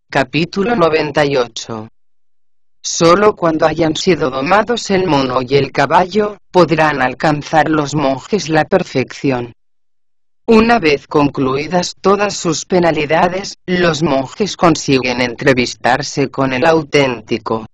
Capítulo 98. Solo cuando hayan sido domados el mono y el caballo, podrán alcanzar los monjes la perfección. Una vez concluidas todas sus penalidades, los monjes consiguen entrevistarse con el auténtico.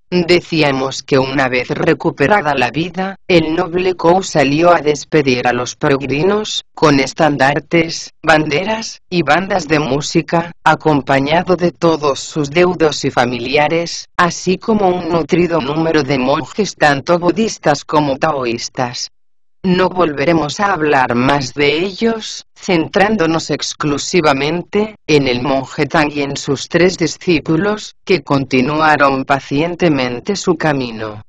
Decíamos que una vez recuperada la vida, el noble Kou salió a despedir a los peregrinos, con estandartes, banderas, y bandas de música, acompañado de todos sus deudos y familiares, así como un nutrido número de monjes tanto budistas como taoístas. No volveremos a hablar más de ellos, centrándonos exclusivamente en el monje Tang y en sus 3 discípulos, que continuaron pacientemente su camino.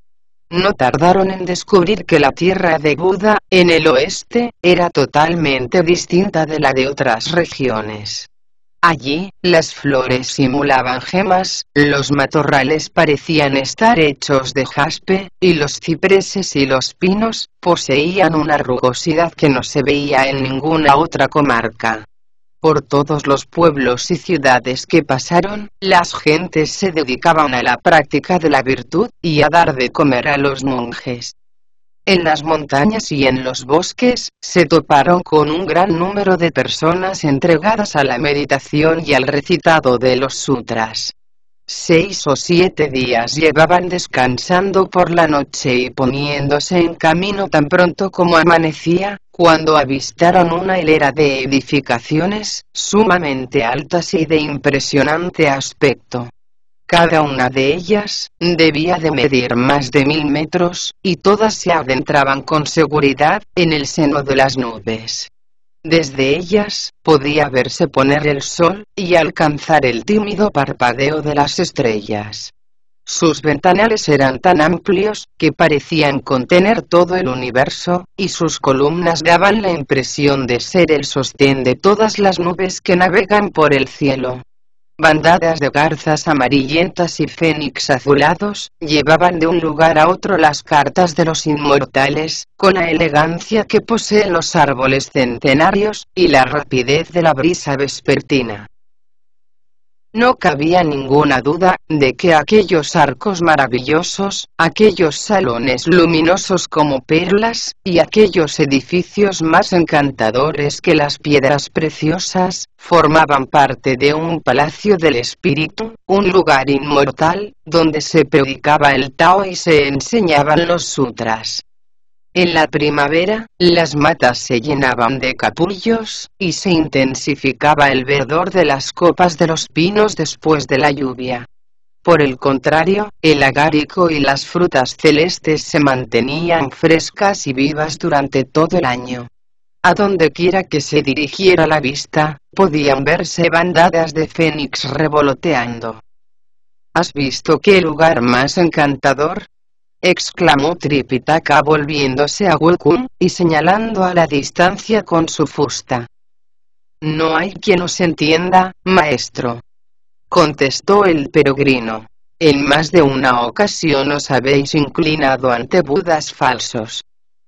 No tardaron en descubrir que la tierra de Buda, en el oeste, era totalmente distinta de la de otras regiones. Allí, las flores simulaban gemas, los matorrales parecían estar hechos de jaspe, y los cipreses y los pinos poseían una rugosidad que no se veía en ninguna otra comarca. Por todos los pueblos y ciudades que pasaron, las gentes se dedicaban a la práctica de la virtud, y a dar de comer a los monjes. En las montañas y en los bosques, se toparon con un gran número de personas entregadas a la meditación y al recitado de los sutras. 6 o 7 días llevaban descansando por la noche y poniéndose en camino tan pronto como amanecía, cuando avistaron una hilera de edificaciones, sumamente altas y de impresionante aspecto. Cada una de ellas debía de medir más de 1000 metros, y todas se adentraban con seguridad en el seno de las nubes. Desde ellas podía verse poner el sol y alcanzar el tímido parpadeo de las estrellas. Sus ventanales eran tan amplios que parecían contener todo el universo, y sus columnas daban la impresión de ser el sostén de todas las nubes que navegan por el cielo. Bandadas de garzas amarillentas y fénix azulados, llevaban de un lugar a otro las cartas de los inmortales, con la elegancia que poseen los árboles centenarios, y la rapidez de la brisa vespertina. No cabía ninguna duda de que aquellos arcos maravillosos, aquellos salones luminosos como perlas, y aquellos edificios más encantadores que las piedras preciosas, formaban parte de un palacio del espíritu, un lugar inmortal, donde se predicaba el Tao y se enseñaban los sutras. En la primavera, las matas se llenaban de capullos, y se intensificaba el verdor de las copas de los pinos después de la lluvia. Por el contrario, el agarico y las frutas celestes se mantenían frescas y vivas durante todo el año. A donde quiera que se dirigiera la vista, podían verse bandadas de fénix revoloteando. ¿Has visto qué lugar más encantador?, exclamó Tripitaka volviéndose a Wukong, y señalando a la distancia con su fusta. No hay quien os entienda, maestro, contestó el peregrino. En más de una ocasión os habéis inclinado ante Budas falsos.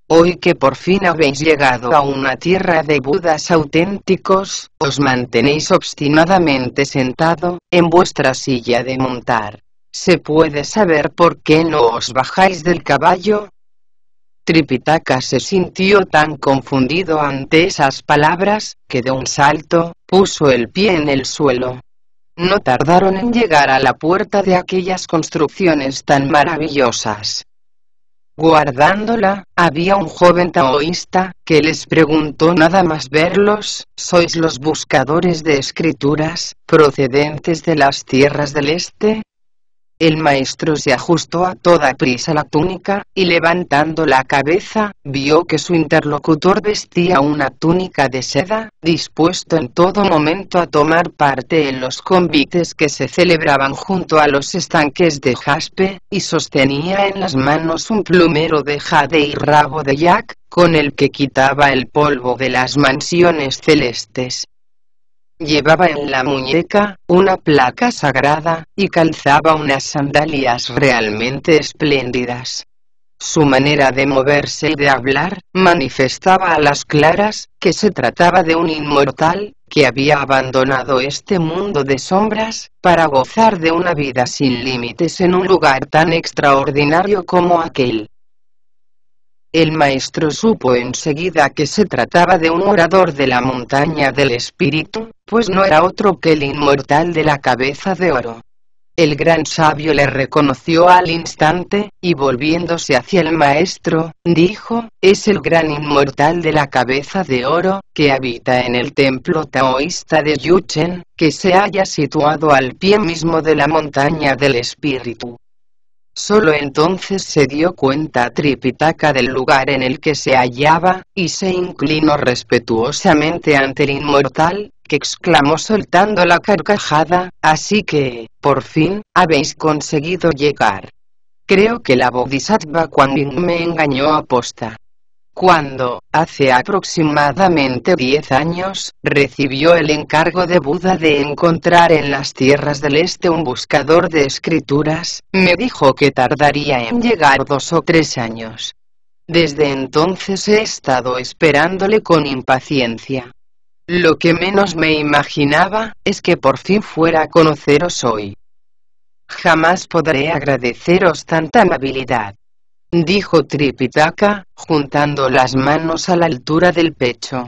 Hoy que por fin habéis llegado a una tierra de Budas auténticos, os mantenéis obstinadamente sentado en vuestra silla de montar. ¿Se puede saber por qué no os bajáis del caballo? Tripitaka se sintió tan confundido ante esas palabras, que de un salto, puso el pie en el suelo. No tardaron en llegar a la puerta de aquellas construcciones tan maravillosas. Guardándola, había un joven taoísta, que les preguntó nada más verlos: ¿sois los buscadores de escrituras, procedentes de las tierras del este? El maestro se ajustó a toda prisa la túnica, y levantando la cabeza, vio que su interlocutor vestía una túnica de seda, dispuesto en todo momento a tomar parte en los convites que se celebraban junto a los estanques de jaspe, y sostenía en las manos un plumero de jade y rabo de yak, con el que quitaba el polvo de las mansiones celestes. Llevaba en la muñeca una placa sagrada, y calzaba unas sandalias realmente espléndidas. Su manera de moverse y de hablar manifestaba a las claras que se trataba de un inmortal, que había abandonado este mundo de sombras, para gozar de una vida sin límites en un lugar tan extraordinario como aquel. El maestro supo enseguida que se trataba de un orador de la montaña del espíritu, pues no era otro que el inmortal de la cabeza de oro. El gran sabio le reconoció al instante, y volviéndose hacia el maestro, dijo: «Es el gran inmortal de la cabeza de oro, que habita en el templo taoísta de Yuchen, que se halla situado al pie mismo de la montaña del espíritu». Solo entonces se dio cuenta Tripitaka del lugar en el que se hallaba, y se inclinó respetuosamente ante el inmortal, que exclamó soltando la carcajada: «Así que, por fin, habéis conseguido llegar. Creo que la Bodhisattva Kuan Yin me engañó aposta. Cuando, hace aproximadamente 10 años, recibió el encargo de Buda de encontrar en las tierras del este un buscador de escrituras, me dijo que tardaría en llegar 2 o 3 años. Desde entonces he estado esperándole con impaciencia. Lo que menos me imaginaba, es que por fin fuera a conoceros hoy. Jamás podré agradeceros tanta amabilidad», dijo Tripitaka, juntando las manos a la altura del pecho.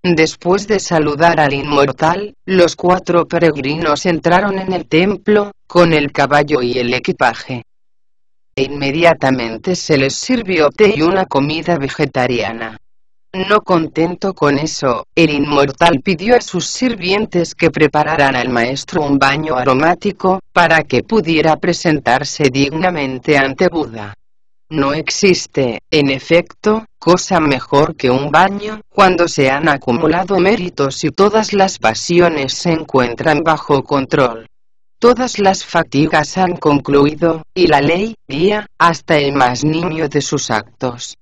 Después de saludar al inmortal, los 4 peregrinos entraron en el templo, con el caballo y el equipaje. Inmediatamente se les sirvió té y una comida vegetariana. No contento con eso, el inmortal pidió a sus sirvientes que prepararan al maestro un baño aromático, para que pudiera presentarse dignamente ante Buda. No existe, en efecto, cosa mejor que un baño, cuando se han acumulado méritos y todas las pasiones se encuentran bajo control. Todas las fatigas han concluido, y la ley guía hasta el más nimio de sus actos.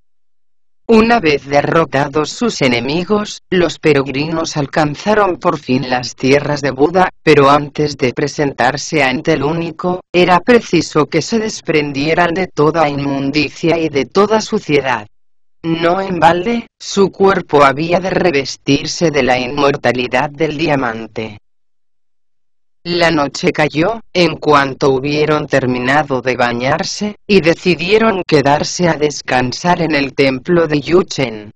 Una vez derrotados sus enemigos, los peregrinos alcanzaron por fin las tierras de Buda, pero antes de presentarse ante el único, era preciso que se desprendieran de toda inmundicia y de toda suciedad. No en balde, su cuerpo había de revestirse de la inmortalidad del diamante. La noche cayó, en cuanto hubieron terminado de bañarse, y decidieron quedarse a descansar en el templo de Yuchen.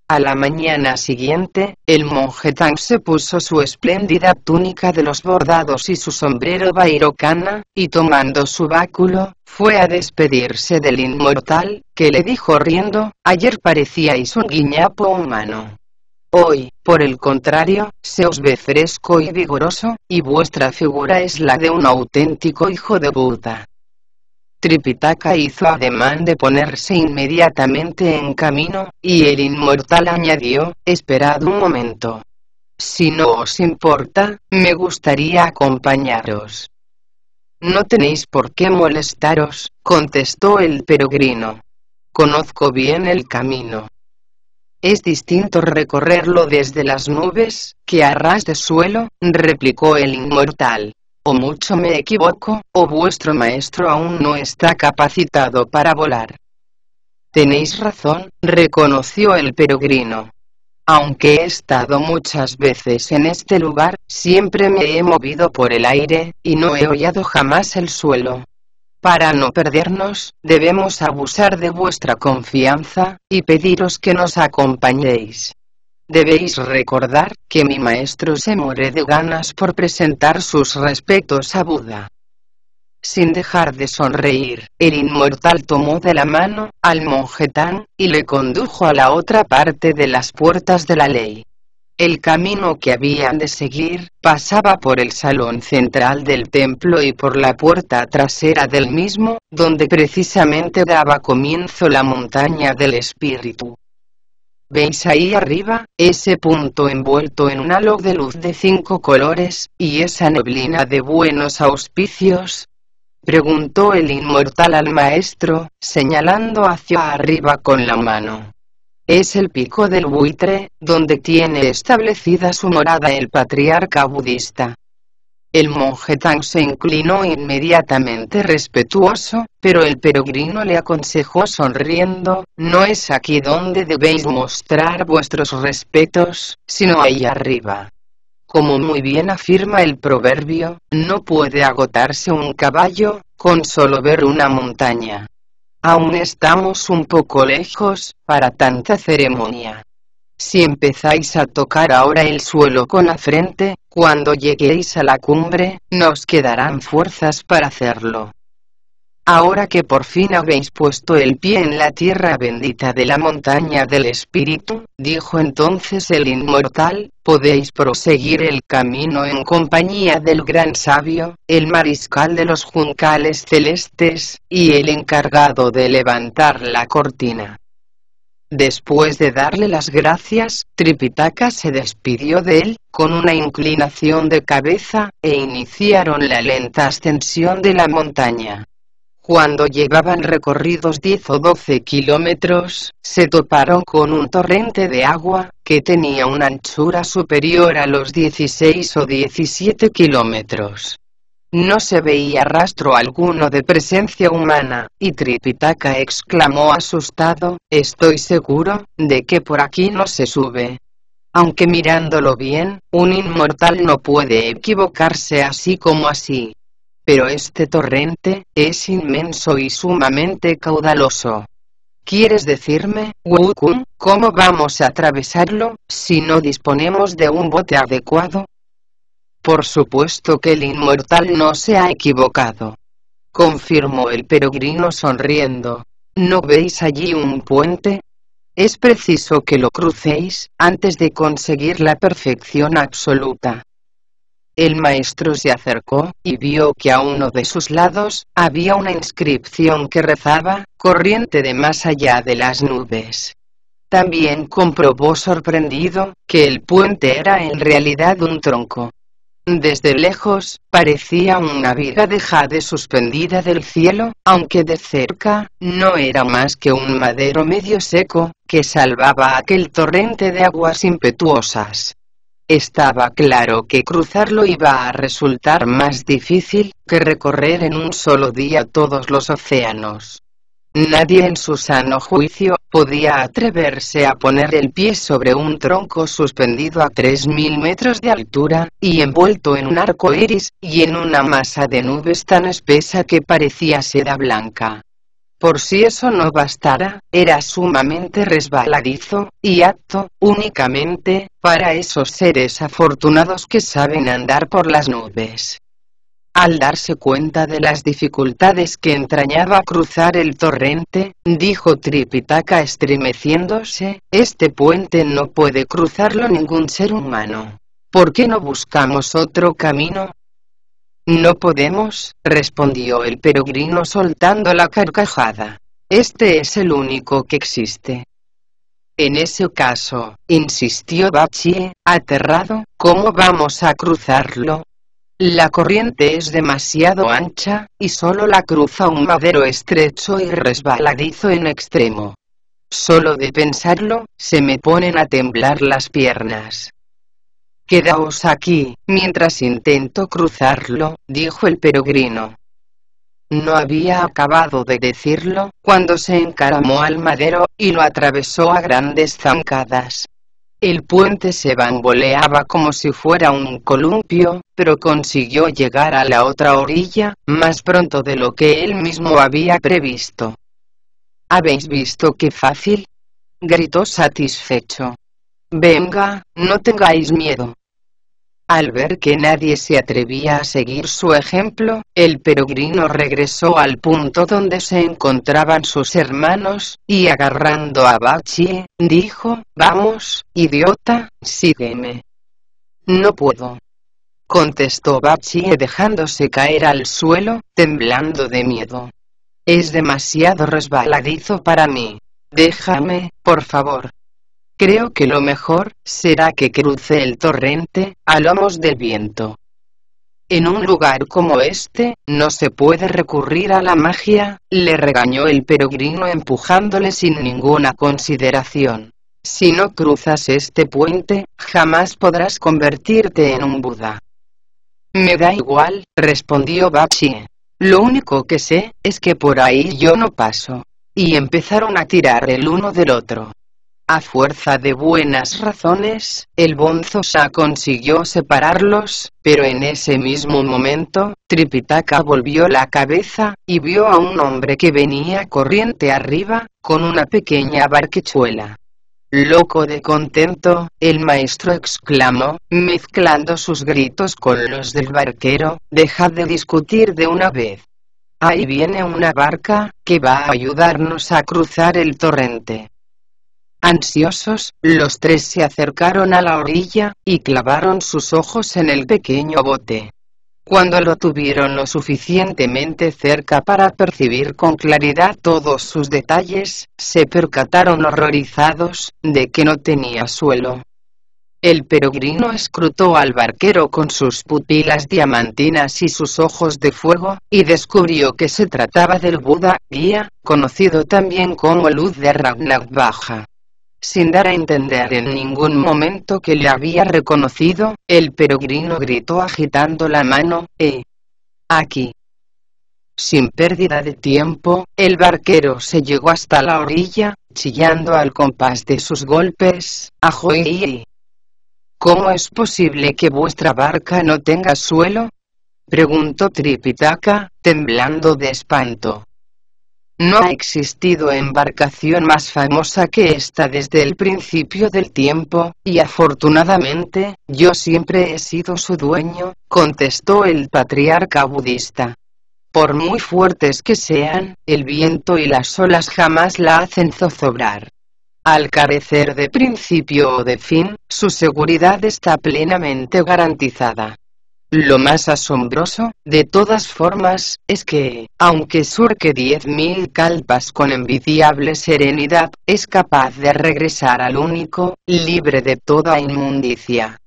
A la mañana siguiente, el monje Tang se puso su espléndida túnica de los bordados y su sombrero Vairocana, y tomando su báculo, fue a despedirse del inmortal, que le dijo riendo: «Ayer parecíais un guiñapo humano. Hoy, por el contrario, se os ve fresco y vigoroso, y vuestra figura es la de un auténtico hijo de Buda». Tripitaka hizo ademán de ponerse inmediatamente en camino, y el inmortal añadió: «Esperad un momento. Si no os importa, me gustaría acompañaros». «No tenéis por qué molestaros», contestó el peregrino. «Conozco bien el camino. Es distinto recorrerlo desde las nubes, que a ras de suelo», replicó el inmortal. «O mucho me equivoco, o vuestro maestro aún no está capacitado para volar». «Tenéis razón», reconoció el peregrino. «Aunque he estado muchas veces en este lugar, siempre me he movido por el aire, y no he hollado jamás el suelo. Para no perdernos, debemos abusar de vuestra confianza, y pediros que nos acompañéis. Debéis recordar, que mi maestro se muere de ganas por presentar sus respetos a Buda». Sin dejar de sonreír, el inmortal tomó de la mano al monje Tang, y le condujo a la otra parte de las puertas de la ley. El camino que habían de seguir, pasaba por el salón central del templo y por la puerta trasera del mismo, donde precisamente daba comienzo la montaña del espíritu. ¿Veis ahí arriba, ese punto envuelto en un halo de luz de 5 colores, y esa neblina de buenos auspicios?, preguntó el inmortal al maestro, señalando hacia arriba con la mano. «Es el pico del buitre, donde tiene establecida su morada el patriarca budista». El monje Tang se inclinó inmediatamente respetuoso, pero el peregrino le aconsejó sonriendo: «No es aquí donde debéis mostrar vuestros respetos, sino ahí arriba. Como muy bien afirma el proverbio, no puede agotarse un caballo con solo ver una montaña. Aún estamos un poco lejos para tanta ceremonia. Si empezáis a tocar ahora el suelo con la frente, cuando lleguéis a la cumbre, nos quedarán fuerzas para hacerlo. Ahora que por fin habéis puesto el pie en la tierra bendita de la montaña del espíritu, dijo entonces el inmortal, podéis proseguir el camino en compañía del gran sabio, el mariscal de los juncales celestes, y el encargado de levantar la cortina. Después de darle las gracias, Tripitaka se despidió de él, con una inclinación de cabeza, e iniciaron la lenta ascensión de la montaña. Cuando llevaban recorridos 10 o 12 kilómetros, se toparon con un torrente de agua, que tenía una anchura superior a los 16 o 17 kilómetros. No se veía rastro alguno de presencia humana, y Tripitaka exclamó asustado, estoy seguro de que por aquí no se sube. Aunque mirándolo bien, un inmortal no puede equivocarse así como así. Pero este torrente es inmenso y sumamente caudaloso. ¿Quieres decirme, Wukong, cómo vamos a atravesarlo, si no disponemos de un bote adecuado? Por supuesto que el inmortal no se ha equivocado, confirmó el peregrino sonriendo. ¿No veis allí un puente? Es preciso que lo crucéis, antes de conseguir la perfección absoluta. El maestro se acercó, y vio que a uno de sus lados, había una inscripción que rezaba, corriente de más allá de las nubes. También comprobó sorprendido, que el puente era en realidad un tronco. Desde lejos, parecía una viga de jade suspendida del cielo, aunque de cerca, no era más que un madero medio seco, que salvaba aquel torrente de aguas impetuosas. Estaba claro que cruzarlo iba a resultar más difícil que recorrer en un solo día todos los océanos. Nadie en su sano juicio podía atreverse a poner el pie sobre un tronco suspendido a 3000 metros de altura, y envuelto en un arco iris, y en una masa de nubes tan espesa que parecía seda blanca. Por si eso no bastara, era sumamente resbaladizo, y apto, únicamente, para esos seres afortunados que saben andar por las nubes. Al darse cuenta de las dificultades que entrañaba cruzar el torrente, dijo Tripitaka estremeciéndose, este puente no puede cruzarlo ningún ser humano. ¿Por qué no buscamos otro camino? No podemos, respondió el peregrino soltando la carcajada. Este es el único que existe. En ese caso, insistió Bachie, aterrado, ¿cómo vamos a cruzarlo? La corriente es demasiado ancha, y solo la cruza un madero estrecho y resbaladizo en extremo. Solo de pensarlo, se me ponen a temblar las piernas. Quedaos aquí, mientras intento cruzarlo, dijo el peregrino. No había acabado de decirlo, cuando se encaramó al madero, y lo atravesó a grandes zancadas. El puente se bamboleaba como si fuera un columpio, pero consiguió llegar a la otra orilla, más pronto de lo que él mismo había previsto. ¿Habéis visto qué fácil?, gritó satisfecho. Venga, no tengáis miedo. Al ver que nadie se atrevía a seguir su ejemplo, el peregrino regresó al punto donde se encontraban sus hermanos, y agarrando a Bachie, dijo, «Vamos, idiota, sígueme». «No puedo», contestó Bachie dejándose caer al suelo, temblando de miedo. «Es demasiado resbaladizo para mí. Déjame, por favor». Creo que lo mejor será que cruce el torrente a lomos del viento. En un lugar como este, no se puede recurrir a la magia, le regañó el peregrino empujándole sin ninguna consideración. Si no cruzas este puente, jamás podrás convertirte en un Buda. Me da igual, respondió Bachie. Lo único que sé es que por ahí yo no paso. Y empezaron a tirar el uno del otro. A fuerza de buenas razones, el Bonzo Sha consiguió separarlos, pero en ese mismo momento, Tripitaka volvió la cabeza, y vio a un hombre que venía corriente arriba, con una pequeña barquechuela. Loco de contento, el maestro exclamó, mezclando sus gritos con los del barquero, «Dejad de discutir de una vez. Ahí viene una barca, que va a ayudarnos a cruzar el torrente». Ansiosos, los tres se acercaron a la orilla, y clavaron sus ojos en el pequeño bote. Cuando lo tuvieron lo suficientemente cerca para percibir con claridad todos sus detalles, se percataron horrorizados, de que no tenía suelo. El peregrino escrutó al barquero con sus pupilas diamantinas y sus ojos de fuego, y descubrió que se trataba del Buda, guía, conocido también como Luz de Ragnarbaja. Sin dar a entender en ningún momento que le había reconocido, el peregrino gritó agitando la mano, aquí. Sin pérdida de tiempo, el barquero se llegó hasta la orilla, chillando al compás de sus golpes, «¡Ajoy! ¿Cómo es posible que vuestra barca no tenga suelo?», preguntó Tripitaka, temblando de espanto. No ha existido embarcación más famosa que esta desde el principio del tiempo, y afortunadamente, yo siempre he sido su dueño, contestó el patriarca budista. Por muy fuertes que sean, el viento y las olas jamás la hacen zozobrar. Al carecer de principio o de fin, su seguridad está plenamente garantizada. Lo más asombroso, de todas formas, es que, aunque surque 10.000 kalpas con envidiable serenidad, es capaz de regresar al único, libre de toda inmundicia.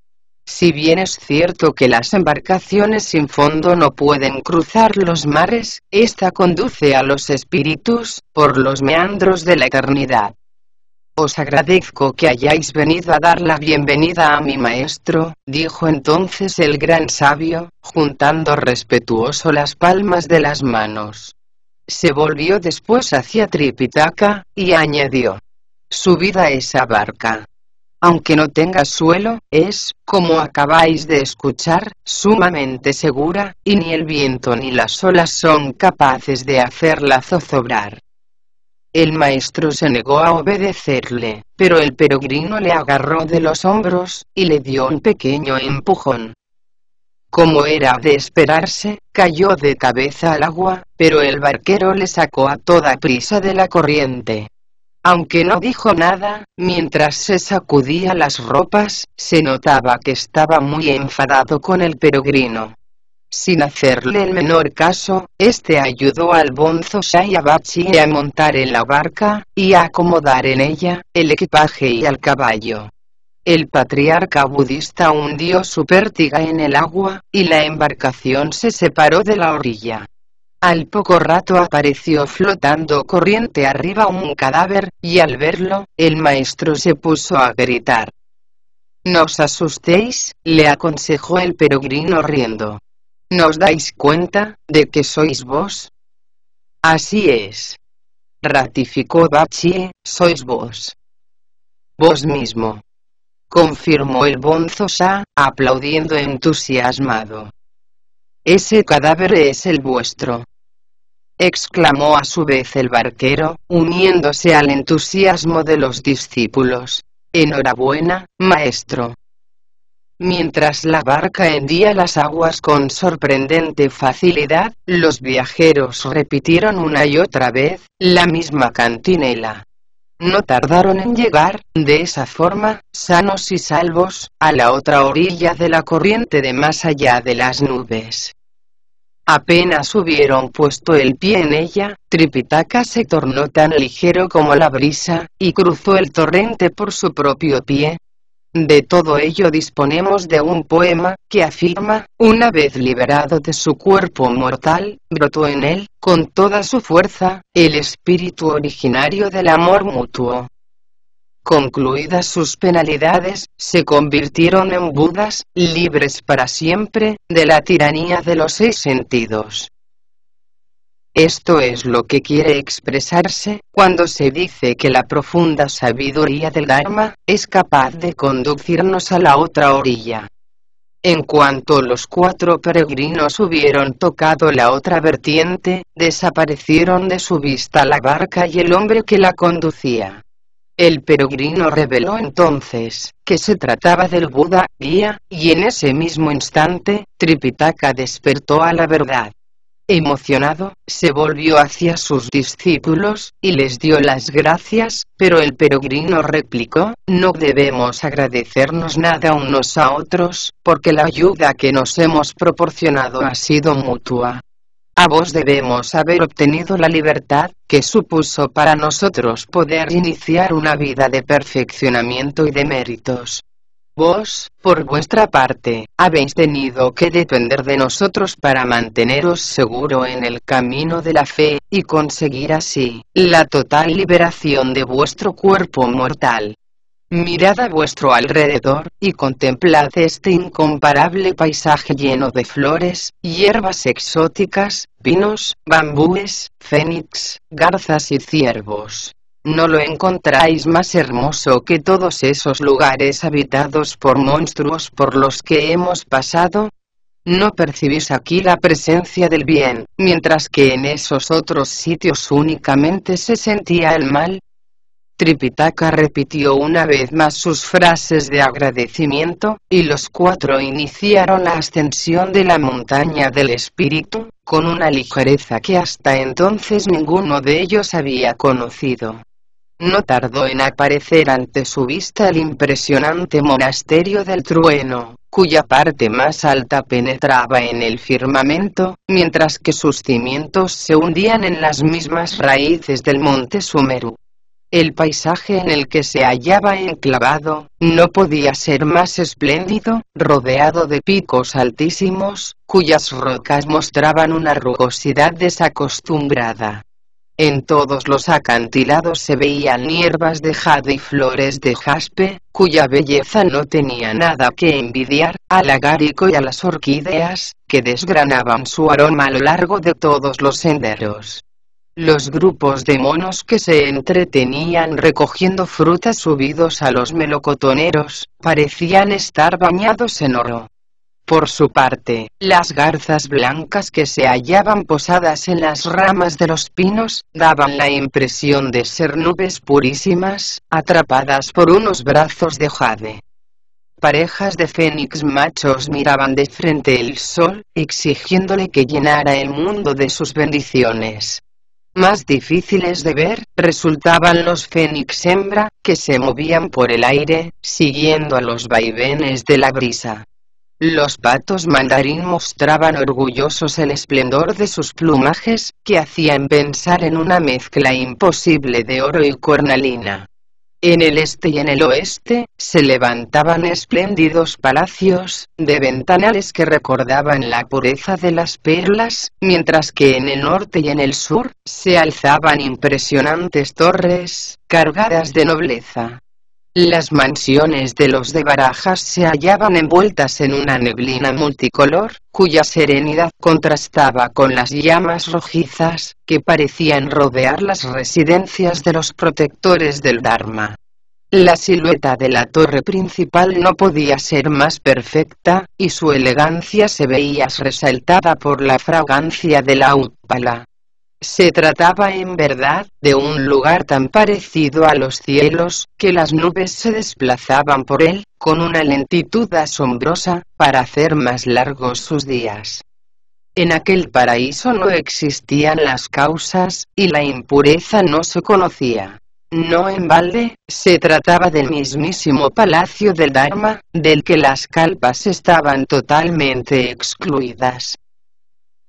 Si bien es cierto que las embarcaciones sin fondo no pueden cruzar los mares, esta conduce a los espíritus, por los meandros de la eternidad. Os agradezco que hayáis venido a dar la bienvenida a mi maestro, dijo entonces el gran sabio, juntando respetuoso las palmas de las manos. Se volvió después hacia Tripitaka, y añadió, «Subid a esa barca. Aunque no tenga suelo, es, como acabáis de escuchar, sumamente segura, y ni el viento ni las olas son capaces de hacerla zozobrar». El maestro se negó a obedecerle, pero el peregrino le agarró de los hombros, y le dio un pequeño empujón. Como era de esperarse, cayó de cabeza al agua, pero el barquero le sacó a toda prisa de la corriente. Aunque no dijo nada, mientras se sacudía las ropas, se notaba que estaba muy enfadado con el peregrino. Sin hacerle el menor caso, este ayudó al Bonzo Sha y a Bachi a montar en la barca, y a acomodar en ella, el equipaje y al caballo. El patriarca budista hundió su pértiga en el agua, y la embarcación se separó de la orilla. Al poco rato apareció flotando corriente arriba un cadáver, y al verlo, el maestro se puso a gritar. «No os asustéis», le aconsejó el peregrino riendo. ¿No os dais cuenta, de que sois vos? Así es. Ratificó Bachi, sois vos. Vos mismo. Confirmó el Bonzo Sha, aplaudiendo entusiasmado. Ese cadáver es el vuestro. Exclamó a su vez el barquero, uniéndose al entusiasmo de los discípulos. Enhorabuena, maestro. Mientras la barca hendía las aguas con sorprendente facilidad, los viajeros repitieron una y otra vez, la misma cantinela. No tardaron en llegar, de esa forma, sanos y salvos, a la otra orilla de la corriente de más allá de las nubes. Apenas hubieron puesto el pie en ella, Tripitaka se tornó tan ligero como la brisa, y cruzó el torrente por su propio pie. De todo ello disponemos de un poema, que afirma, una vez liberado de su cuerpo mortal, brotó en él, con toda su fuerza, el espíritu originario del amor mutuo. Concluidas sus penalidades, se convirtieron en Budas, libres para siempre, de la tiranía de los 6 sentidos. Esto es lo que quiere expresarse cuando se dice que la profunda sabiduría del Dharma es capaz de conducirnos a la otra orilla. En cuanto los 4 peregrinos hubieron tocado la otra vertiente, desaparecieron de su vista la barca y el hombre que la conducía. El peregrino reveló entonces que se trataba del Buda, guía, y en ese mismo instante, Tripitaka despertó a la verdad. Emocionado, se volvió hacia sus discípulos, y les dio las gracias, pero el peregrino replicó, no debemos agradecernos nada unos a otros, porque la ayuda que nos hemos proporcionado ha sido mutua. A vos debemos haber obtenido la libertad, que supuso para nosotros poder iniciar una vida de perfeccionamiento y de méritos. Vos, por vuestra parte, habéis tenido que depender de nosotros para manteneros seguro en el camino de la fe, y conseguir así, la total liberación de vuestro cuerpo mortal. Mirad a vuestro alrededor, y contemplad este incomparable paisaje lleno de flores, hierbas exóticas, pinos, bambúes, fénix, garzas y ciervos. ¿No lo encontráis más hermoso que todos esos lugares habitados por monstruos por los que hemos pasado? ¿No percibís aquí la presencia del bien, mientras que en esos otros sitios únicamente se sentía el mal? Tripitaka repitió una vez más sus frases de agradecimiento, y los 4 iniciaron la ascensión de la montaña del espíritu, con una ligereza que hasta entonces ninguno de ellos había conocido. No tardó en aparecer ante su vista el impresionante monasterio del trueno, cuya parte más alta penetraba en el firmamento, mientras que sus cimientos se hundían en las mismas raíces del monte Sumeru. El paisaje en el que se hallaba enclavado, no podía ser más espléndido, rodeado de picos altísimos, cuyas rocas mostraban una rugosidad desacostumbrada. En todos los acantilados se veían hierbas de jade y flores de jaspe, cuya belleza no tenía nada que envidiar al agarico y a las orquídeas, que desgranaban su aroma a lo largo de todos los senderos. Los grupos de monos que se entretenían recogiendo frutas subidos a los melocotoneros, parecían estar bañados en oro. Por su parte, las garzas blancas que se hallaban posadas en las ramas de los pinos, daban la impresión de ser nubes purísimas, atrapadas por unos brazos de jade. Parejas de fénix machos miraban de frente el sol, exigiéndole que llenara el mundo de sus bendiciones. Más difíciles de ver, resultaban los fénix hembra, que se movían por el aire, siguiendo a los vaivenes de la brisa. Los patos mandarín mostraban orgullosos el esplendor de sus plumajes, que hacían pensar en una mezcla imposible de oro y cornalina. En el este y en el oeste, se levantaban espléndidos palacios, de ventanales que recordaban la pureza de las perlas, mientras que en el norte y en el sur, se alzaban impresionantes torres, cargadas de nobleza. Las mansiones de los de Barajas se hallaban envueltas en una neblina multicolor, cuya serenidad contrastaba con las llamas rojizas, que parecían rodear las residencias de los protectores del Dharma. La silueta de la torre principal no podía ser más perfecta, y su elegancia se veía resaltada por la fragancia de la úpala. Se trataba en verdad de un lugar tan parecido a los cielos, que las nubes se desplazaban por él, con una lentitud asombrosa, para hacer más largos sus días. En aquel paraíso no existían las causas, y la impureza no se conocía. No en balde, se trataba del mismísimo palacio del Dharma, del que las kalpas estaban totalmente excluidas.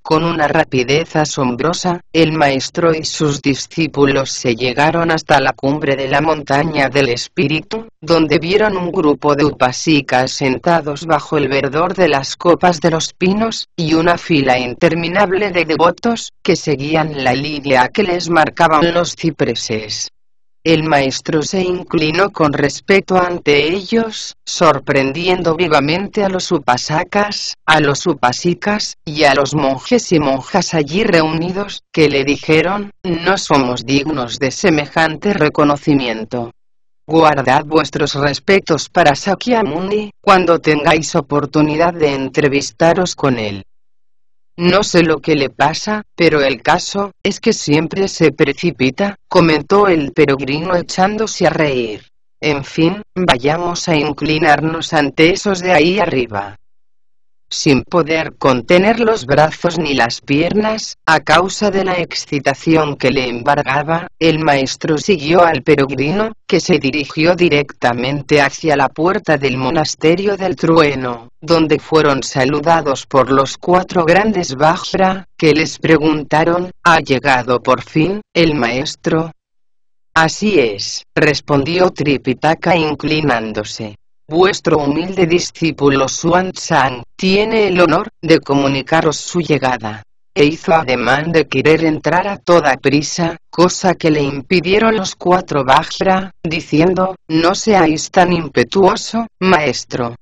Con una rapidez asombrosa, el maestro y sus discípulos se llegaron hasta la cumbre de la montaña del espíritu, donde vieron un grupo de upasikas sentados bajo el verdor de las copas de los pinos, y una fila interminable de devotos, que seguían la línea que les marcaban los cipreses. el maestro se inclinó con respeto ante ellos, sorprendiendo vivamente a los upasakas, a los upasikas, y a los monjes y monjas allí reunidos, que le dijeron: no somos dignos de semejante reconocimiento. Guardad vuestros respetos para Sakyamuni, cuando tengáis oportunidad de entrevistaros con él. No sé lo que le pasa, pero el caso es que siempre se precipita, comentó el peregrino echándose a reír. En fin, vayamos a inclinarnos ante esos de ahí arriba. Sin poder contener los brazos ni las piernas, a causa de la excitación que le embargaba, el maestro siguió al peregrino, que se dirigió directamente hacia la puerta del monasterio del trueno, donde fueron saludados por los 4 grandes Vajra, que les preguntaron: ¿ha llegado por fin el maestro? Así es, respondió Tripitaka inclinándose. Vuestro humilde discípulo Xuanzang tiene el honor de comunicaros su llegada. E hizo ademán de querer entrar a toda prisa, cosa que le impidieron los 4 Vajra, diciendo: no seáis tan impetuoso, maestro.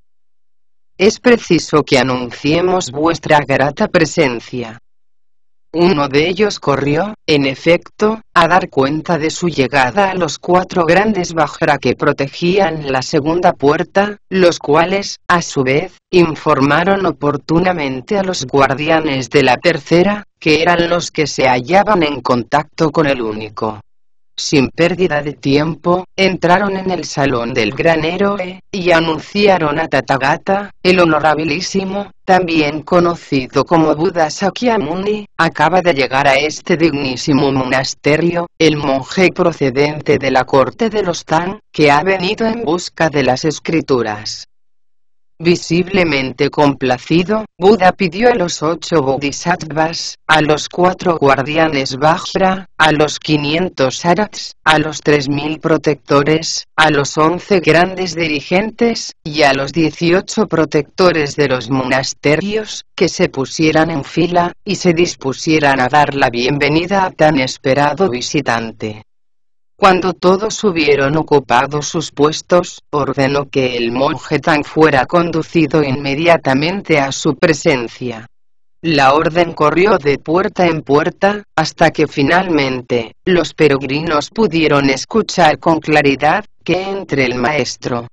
Es preciso que anunciemos vuestra grata presencia. Uno de ellos corrió, en efecto, a dar cuenta de su llegada a los 4 grandes Vajra que protegían la segunda puerta, los cuales, a su vez, informaron oportunamente a los guardianes de la tercera, que eran los que se hallaban en contacto con el único. Sin pérdida de tiempo, entraron en el salón del gran héroe, y anunciaron a Tathagata, el honorabilísimo, también conocido como Buda Sakyamuni, acaba de llegar a este dignísimo monasterio, el monje procedente de la corte de los Tang, que ha venido en busca de las escrituras. Visiblemente complacido, Buda pidió a los 8 bodhisattvas, a los 4 guardianes Vajra, a los 500 arats, a los 3000 protectores, a los 11 grandes dirigentes, y a los 18 protectores de los monasterios, que se pusieran en fila, y se dispusieran a dar la bienvenida a tan esperado visitante. Cuando todos hubieron ocupado sus puestos, ordenó que el monje Tang fuera conducido inmediatamente a su presencia. La orden corrió de puerta en puerta, hasta que finalmente, los peregrinos pudieron escuchar con claridad, que entre el maestro,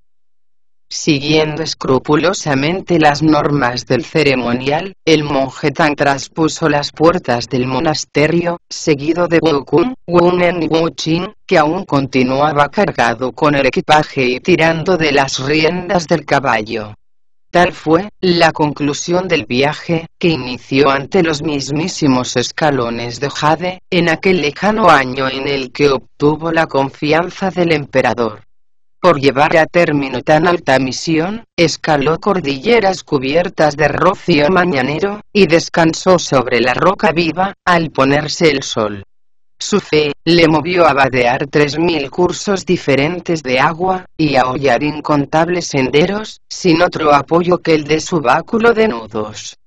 siguiendo escrupulosamente las normas del ceremonial, el monje Tang traspuso las puertas del monasterio, seguido de Wu Kun, Wu Nen y Wu Qin, que aún continuaba cargado con el equipaje y tirando de las riendas del caballo. Tal fue la conclusión del viaje, que inició ante los mismísimos escalones de Jade, en aquel lejano año en el que obtuvo la confianza del emperador. Por llevar a término tan alta misión, escaló cordilleras cubiertas de rocío mañanero, y descansó sobre la roca viva, al ponerse el sol. Su fe le movió a vadear 3000 cursos diferentes de agua, y a hollar incontables senderos, sin otro apoyo que el de su báculo de nudos.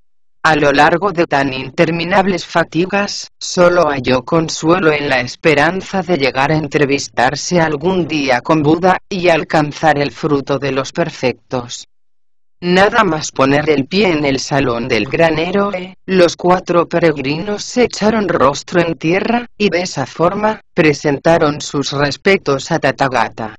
A lo largo de tan interminables fatigas, solo halló consuelo en la esperanza de llegar a entrevistarse algún día con Buda, y alcanzar el fruto de los perfectos. Nada más poner el pie en el salón del gran héroe, los 4 peregrinos se echaron rostro en tierra, y de esa forma, presentaron sus respetos a Tathagata.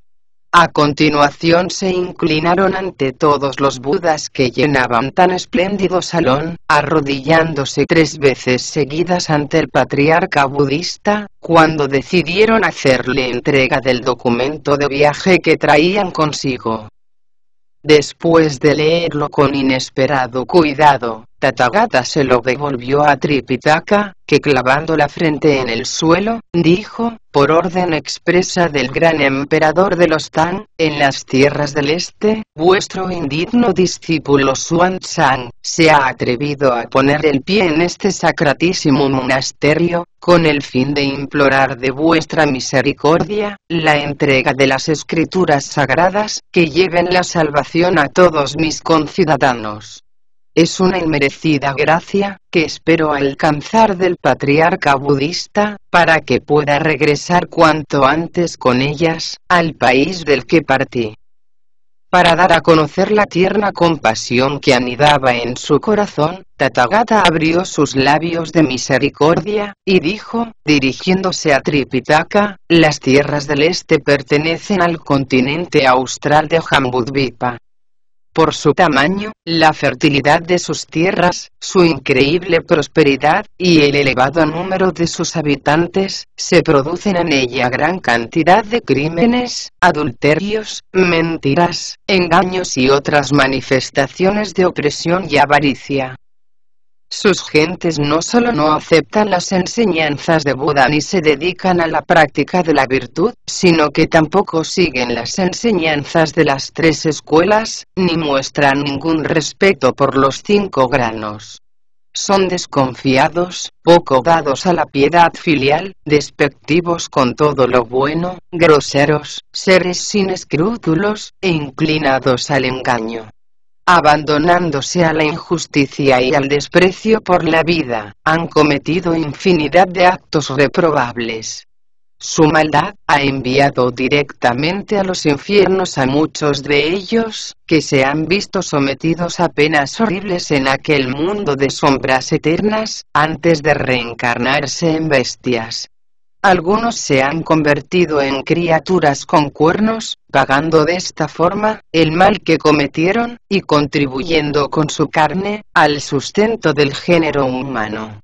A continuación se inclinaron ante todos los budas que llenaban tan espléndido salón, arrodillándose 3 veces seguidas ante el patriarca budista, cuando decidieron hacerle entrega del documento de viaje que traían consigo. Después de leerlo con inesperado cuidado, Tathagata se lo devolvió a Tripitaka, que clavando la frente en el suelo, dijo: por orden expresa del gran emperador de los Tang, en las tierras del este, vuestro indigno discípulo Xuanzang se ha atrevido a poner el pie en este sacratísimo monasterio, con el fin de implorar de vuestra misericordia, la entrega de las escrituras sagradas, que lleven la salvación a todos mis conciudadanos. Es una inmerecida gracia, que espero alcanzar del patriarca budista, para que pueda regresar cuanto antes con ellas, al país del que partí. Para dar a conocer la tierna compasión que anidaba en su corazón, Tathagata abrió sus labios de misericordia, y dijo, dirigiéndose a Tripitaka, las tierras del este pertenecen al continente austral de Jambudvipa. Por su tamaño, la fertilidad de sus tierras, su increíble prosperidad, y el elevado número de sus habitantes, se producen en ella gran cantidad de crímenes, adulterios, mentiras, engaños y otras manifestaciones de opresión y avaricia. Sus gentes no solo no aceptan las enseñanzas de Buda ni se dedican a la práctica de la virtud, sino que tampoco siguen las enseñanzas de las 3 escuelas, ni muestran ningún respeto por los 5 granos. Son desconfiados, poco dados a la piedad filial, despectivos con todo lo bueno, groseros, seres sin escrúpulos, e inclinados al engaño. Abandonándose a la injusticia y al desprecio por la vida, han cometido infinidad de actos reprobables. Su maldad ha enviado directamente a los infiernos a muchos de ellos, que se han visto sometidos a penas horribles en aquel mundo de sombras eternas, antes de reencarnarse en bestias. Algunos se han convertido en criaturas con cuernos, pagando de esta forma el mal que cometieron, y contribuyendo con su carne al sustento del género humano.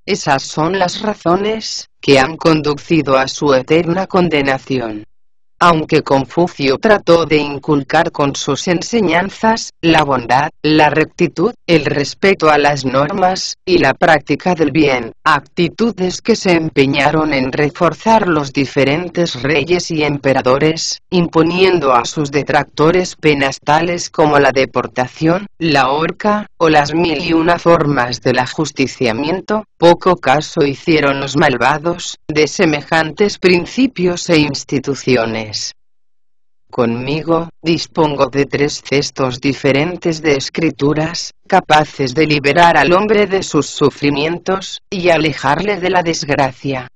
Esas son las razones que han conducido a su eterna condenación. Aunque Confucio trató de inculcar con sus enseñanzas la bondad, la rectitud, el respeto a las normas, y la práctica del bien, actitudes que se empeñaron en reforzar los diferentes reyes y emperadores, imponiendo a sus detractores penas tales como la deportación, la horca, o las 1001 formas del ajusticiamiento, poco caso hicieron los malvados de semejantes principios e instituciones. Conmigo, dispongo de 3 cestos diferentes de escrituras, capaces de liberar al hombre de sus sufrimientos, y alejarle de la desgracia.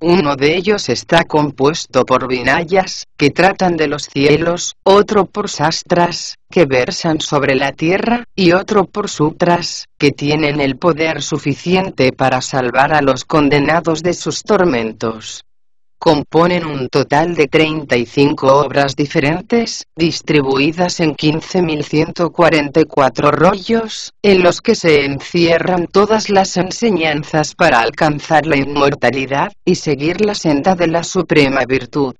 Uno de ellos está compuesto por Vinayas, que tratan de los cielos, otro por Sastras, que versan sobre la tierra, y otro por Sutras, que tienen el poder suficiente para salvar a los condenados de sus tormentos. Componen un total de 35 obras diferentes, distribuidas en 15.144 rollos, en los que se encierran todas las enseñanzas para alcanzar la inmortalidad, y seguir la senda de la suprema virtud.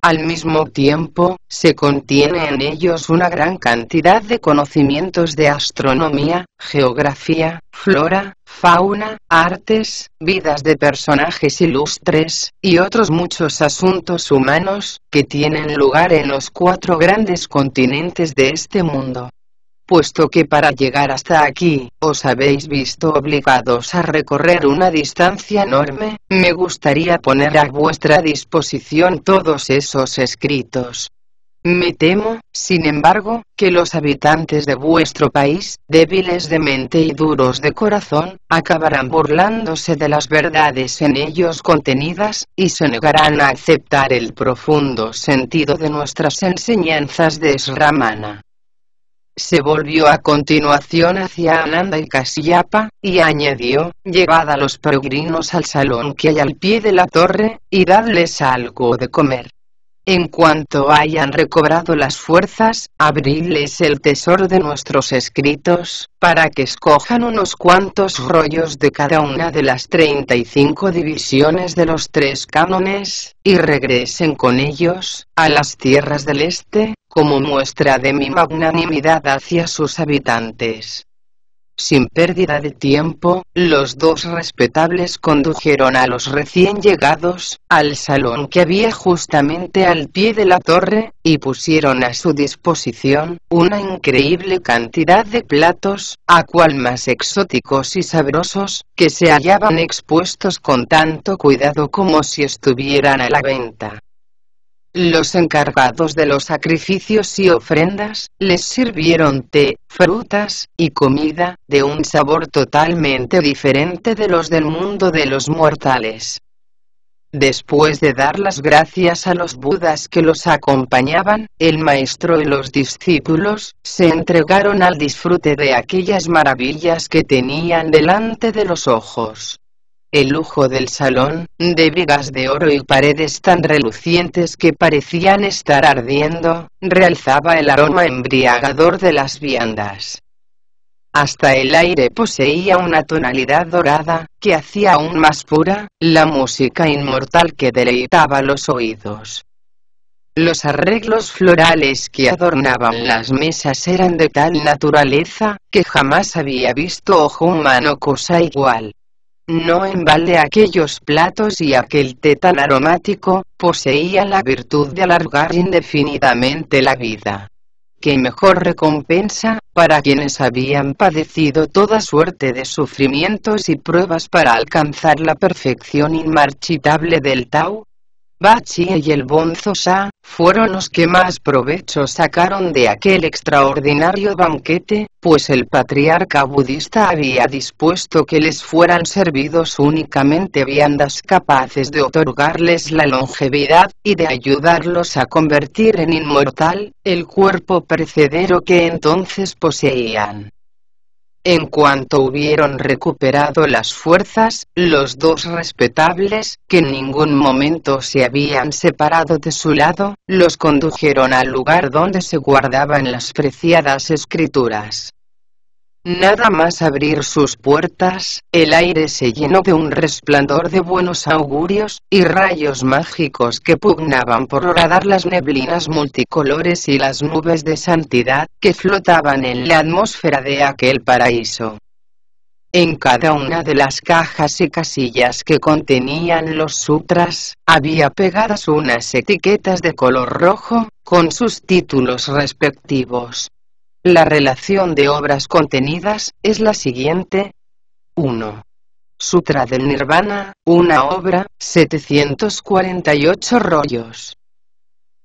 Al mismo tiempo, se contiene en ellos una gran cantidad de conocimientos de astronomía, geografía, flora, fauna, artes, vidas de personajes ilustres, y otros muchos asuntos humanos, que tienen lugar en los 4 grandes continentes de este mundo. Puesto que para llegar hasta aquí, os habéis visto obligados a recorrer una distancia enorme, me gustaría poner a vuestra disposición todos esos escritos. Me temo, sin embargo, que los habitantes de vuestro país, débiles de mente y duros de corazón, acabarán burlándose de las verdades en ellos contenidas, y se negarán a aceptar el profundo sentido de nuestras enseñanzas de Sramana. Se volvió a continuación hacia Ananda y Kasyapa, y añadió, llevad a los peregrinos al salón que hay al pie de la torre, y dadles algo de comer. En cuanto hayan recobrado las fuerzas, abridles el tesoro de nuestros escritos, para que escojan unos cuantos rollos de cada una de las 35 divisiones de los 3 cánones, y regresen con ellos a las tierras del este, como muestra de mi magnanimidad hacia sus habitantes. Sin pérdida de tiempo, los 2 respetables condujeron a los recién llegados al salón que había justamente al pie de la torre, y pusieron a su disposición una increíble cantidad de platos, a cual más exóticos y sabrosos, que se hallaban expuestos con tanto cuidado como si estuvieran a la venta. Los encargados de los sacrificios y ofrendas, les sirvieron té, frutas, y comida, de un sabor totalmente diferente de los del mundo de los mortales. Después de dar las gracias a los budas que los acompañaban, el maestro y los discípulos se entregaron al disfrute de aquellas maravillas que tenían delante de los ojos. El lujo del salón, de vigas de oro y paredes tan relucientes que parecían estar ardiendo, realzaba el aroma embriagador de las viandas. Hasta el aire poseía una tonalidad dorada, que hacía aún más pura la música inmortal que deleitaba los oídos. Los arreglos florales que adornaban las mesas eran de tal naturaleza, que jamás había visto ojo humano cosa igual. No en balde aquellos platos y aquel té tan aromático, poseían la virtud de alargar indefinidamente la vida. ¡Qué mejor recompensa, para quienes habían padecido toda suerte de sufrimientos y pruebas para alcanzar la perfección inmarchitable del Tao! Bachi y el Bonzo Sha fueron los que más provecho sacaron de aquel extraordinario banquete, pues el patriarca budista había dispuesto que les fueran servidos únicamente viandas capaces de otorgarles la longevidad, y de ayudarlos a convertir en inmortal el cuerpo perecedero que entonces poseían. En cuanto hubieron recuperado las fuerzas, los dos respetables, que en ningún momento se habían separado de su lado, los condujeron al lugar donde se guardaban las preciadas escrituras. Nada más abrir sus puertas, el aire se llenó de un resplandor de buenos augurios, y rayos mágicos que pugnaban por horadar las neblinas multicolores y las nubes de santidad, que flotaban en la atmósfera de aquel paraíso. En cada una de las cajas y casillas que contenían los sutras, había pegadas unas etiquetas de color rojo, con sus títulos respectivos. La relación de obras contenidas es la siguiente. 1. Sutra del Nirvana, una obra, 748 rollos.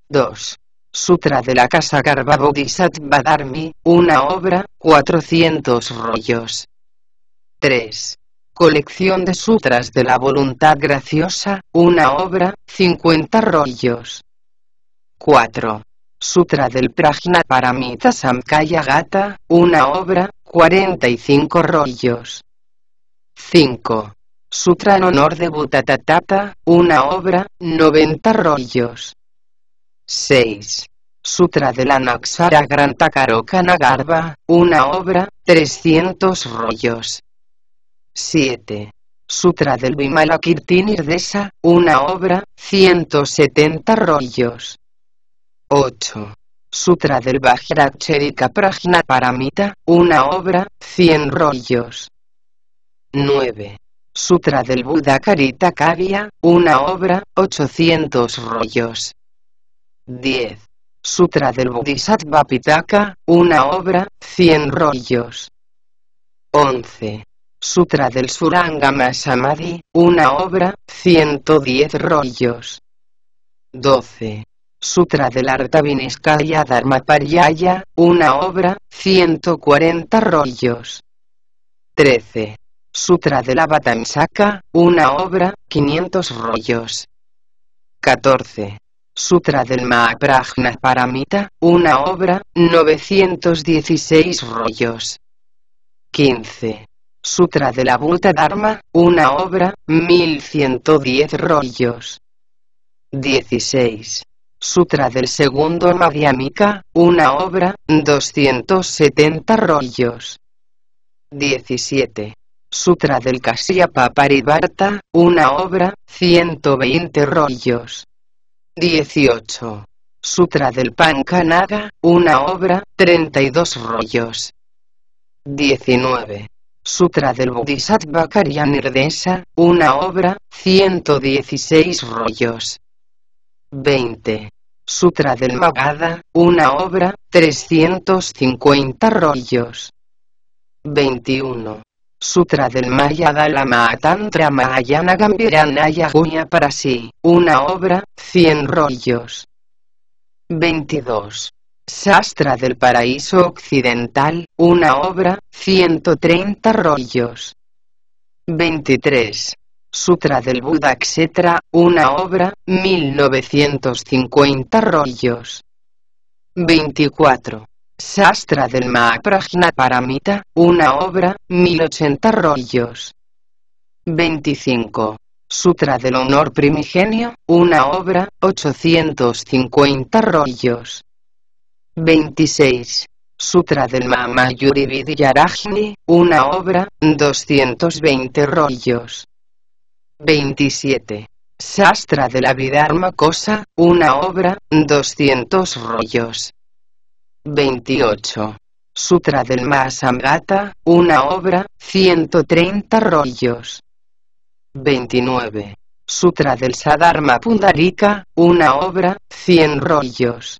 2. Sutra de la Casa Garba Bodhisattva Dharmi, una obra, 400 rollos. 3. Colección de Sutras de la Voluntad Graciosa, una obra, 50 rollos. 4. Sutra del Prajnaparamita Samkhya-gata, una obra, 45 rollos. 5. Sutra en honor de Bhutatata, una obra, 90 rollos. 6. Sutra de la Naksara Grantakarokanagarva, una obra, 300 rollos. 7. Sutra del Vimalakirti Nirdesa, una obra, 170 rollos. 8. Sutra del Vajracharika Prajnaparamita, una obra, 100 rollos. 9. Sutra del Buda Karita Kavya, una obra, 800 rollos. 10. Sutra del Bodhisattva Pitaka, una obra, 100 rollos. 11. Sutra del Surangama Samadhi, una obra, 110 rollos. 12. Sutra del Artaviniskaya Dharmaparyaya, una obra, 140 rollos. 13. Sutra del Avatamsaka, una obra, 500 rollos. 14. Sutra del Mahaprajnaparamita, una obra, 916 rollos. 15. Sutra de la Bhuta Dharma, una obra, 1110 rollos. 16. Sutra del segundo Madhyamika, una obra, 270 rollos. 17. Sutra del Kasyapa Parivarta, una obra, 120 rollos. 18. Sutra del Pankanaga, una obra, 32 rollos. 19. Sutra del Bodhisattva Karya-nirdesa, una obra, 116 rollos. 20. Sutra del Magadha, una obra, 350 rollos. 21. Sutra del Mayadala Mahatantra Mahayana Gambhiranaya Gunya Parasi, una obra, 100 rollos. 22. Sastra del Paraíso Occidental, una obra, 130 rollos. 23. Sutra del Buda etc., una obra, 1950 rollos. 24. Sastra del Mahaprajna Paramita, una obra, 1080 rollos. 25. Sutra del Honor Primigenio, una obra, 850 rollos. 26. Sutra del Mahamayuri Vidyarajni, una obra, 220 rollos. 27. Sastra de la Vidharma Cosa, una obra, 200 rollos. 28. Sutra del Mahasamgata, una obra, 130 rollos. 29. Sutra del Sadharma Pundarika, una obra, 100 rollos.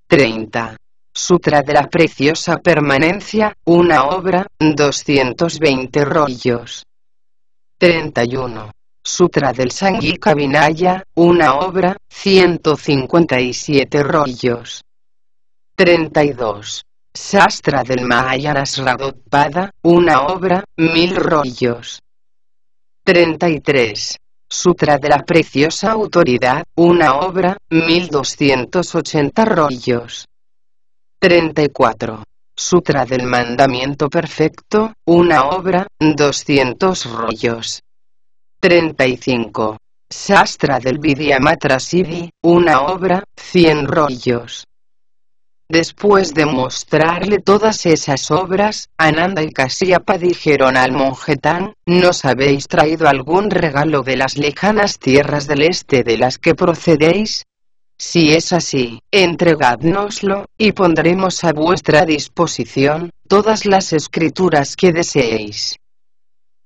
30. Sutra de la Preciosa Permanencia, una obra, 220 rollos. 31. Sutra del Sangika Vinaya, una obra, 157 rollos. 32. Sastra del Mahayana Sragodpada, una obra, 1000 rollos. 33. Sutra de la Preciosa Autoridad, una obra, 1280 rollos. 34. Sutra del Mandamiento Perfecto, una obra, 200 rollos. 35. Sastra del Vidyamatra Siddhi, una obra, 100 rollos. Después de mostrarle todas esas obras, Ananda y Kasyapa dijeron al monje Tan: ¿nos habéis traído algún regalo de las lejanas tierras del este de las que procedéis? Si es así, entregádnoslo, y pondremos a vuestra disposición todas las escrituras que deseéis.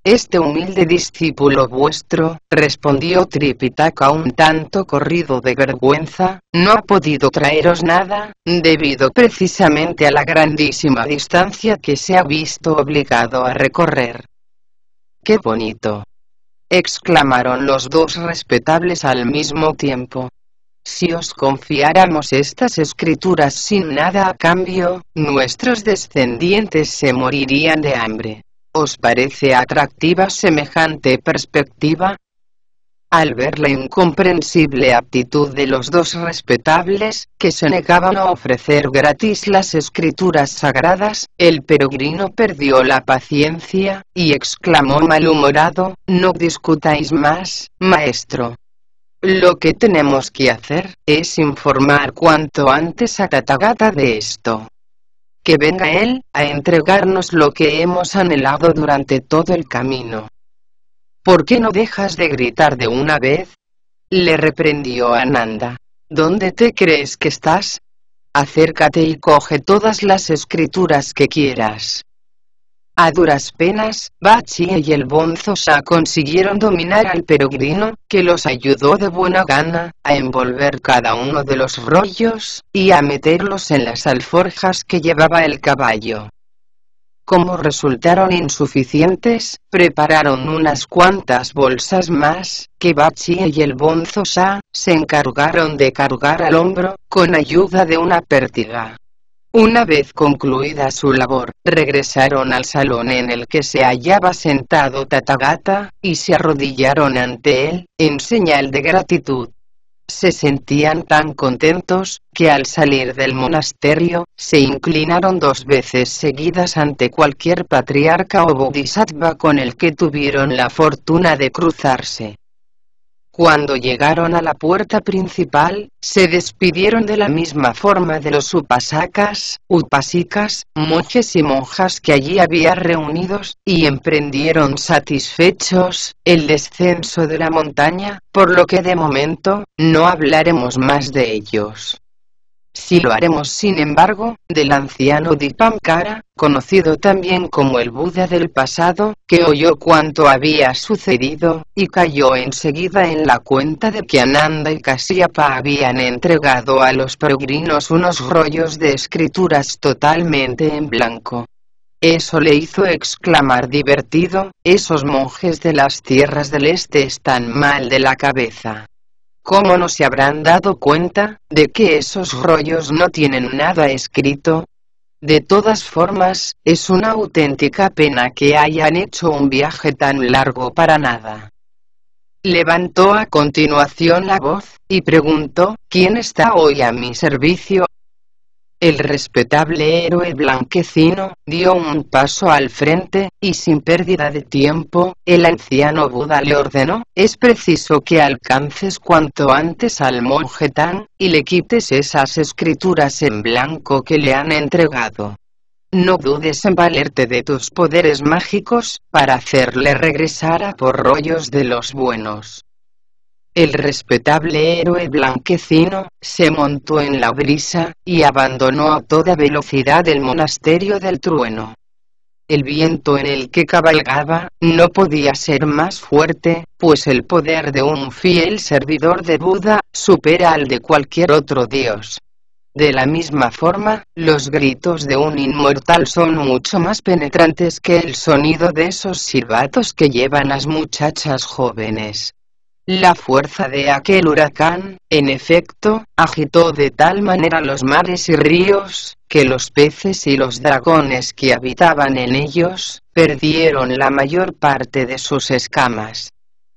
Este humilde discípulo vuestro, respondió Tripitaka un tanto corrido de vergüenza, no ha podido traeros nada, debido precisamente a la grandísima distancia que se ha visto obligado a recorrer. ¡Qué bonito!, exclamaron los dos respetables al mismo tiempo. Si os confiáramos estas escrituras sin nada a cambio, nuestros descendientes se morirían de hambre. ¿Os parece atractiva semejante perspectiva? Al ver la incomprensible actitud de los dos respetables, que se negaban a ofrecer gratis las escrituras sagradas, el peregrino perdió la paciencia, y exclamó malhumorado: no discutáis más, maestro. Lo que tenemos que hacer, es informar cuanto antes a Tathagata de esto. Que venga él, a entregarnos lo que hemos anhelado durante todo el camino. ¿Por qué no dejas de gritar de una vez?, le reprendió Ananda. ¿Dónde te crees que estás? Acércate y coge todas las escrituras que quieras. A duras penas, Bachie y el Bonzo Sha consiguieron dominar al peregrino, que los ayudó de buena gana, a envolver cada uno de los rollos, y a meterlos en las alforjas que llevaba el caballo. Como resultaron insuficientes, prepararon unas cuantas bolsas más, que Bachie y el Bonzo Sha se encargaron de cargar al hombro, con ayuda de una pértiga. Una vez concluida su labor, regresaron al salón en el que se hallaba sentado Tathagata, y se arrodillaron ante él, en señal de gratitud. Se sentían tan contentos, que al salir del monasterio, se inclinaron 2 veces seguidas ante cualquier patriarca o bodhisattva con el que tuvieron la fortuna de cruzarse. Cuando llegaron a la puerta principal, se despidieron de la misma forma de los upasakas, upasikas, monjes y monjas que allí había reunidos, y emprendieron satisfechos el descenso de la montaña, por lo que de momento, no hablaremos más de ellos. Sí lo haremos sin embargo, del anciano Dipankara, conocido también como el Buda del pasado, que oyó cuanto había sucedido, y cayó enseguida en la cuenta de que Ananda y Kasyapa habían entregado a los peregrinos unos rollos de escrituras totalmente en blanco. Eso le hizo exclamar divertido: esos monjes de las tierras del este están mal de la cabeza. ¿Cómo no se habrán dado cuenta de que esos rollos no tienen nada escrito? De todas formas, es una auténtica pena que hayan hecho un viaje tan largo para nada. Levantó a continuación la voz, y preguntó, ¿quién está hoy a mi servicio? El respetable héroe blanquecino dio un paso al frente, y sin pérdida de tiempo, el anciano Buda le ordenó, es preciso que alcances cuanto antes al monje Tan, y le quites esas escrituras en blanco que le han entregado. No dudes en valerte de tus poderes mágicos, para hacerle regresar a por rollos de los buenos. El respetable héroe blanquecino se montó en la brisa, y abandonó a toda velocidad el monasterio del trueno. El viento en el que cabalgaba no podía ser más fuerte, pues el poder de un fiel servidor de Buda supera al de cualquier otro dios. De la misma forma, los gritos de un inmortal son mucho más penetrantes que el sonido de esos silbatos que llevan las muchachas jóvenes. La fuerza de aquel huracán, en efecto, agitó de tal manera los mares y ríos, que los peces y los dragones que habitaban en ellos, perdieron la mayor parte de sus escamas.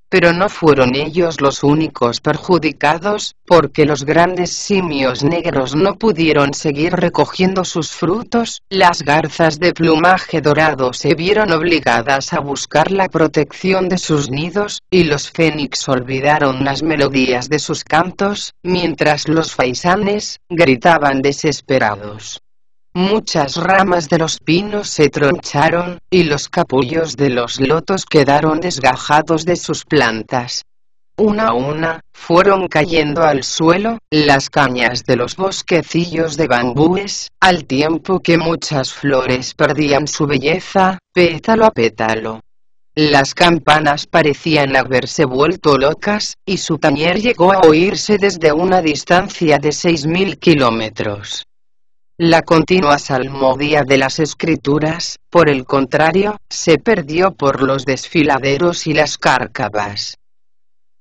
Pero no fueron ellos los únicos perjudicados, porque los grandes simios negros no pudieron seguir recogiendo sus frutos, las garzas de plumaje dorado se vieron obligadas a buscar la protección de sus nidos, y los fénix olvidaron las melodías de sus cantos, mientras los faisanes gritaban desesperados. Muchas ramas de los pinos se troncharon, y los capullos de los lotos quedaron desgajados de sus plantas. Una a una, fueron cayendo al suelo, las cañas de los bosquecillos de bambúes, al tiempo que muchas flores perdían su belleza, pétalo a pétalo. Las campanas parecían haberse vuelto locas, y su tañer llegó a oírse desde una distancia de 6.000 kilómetros. La continua salmodia de las escrituras, por el contrario, se perdió por los desfiladeros y las cárcavas.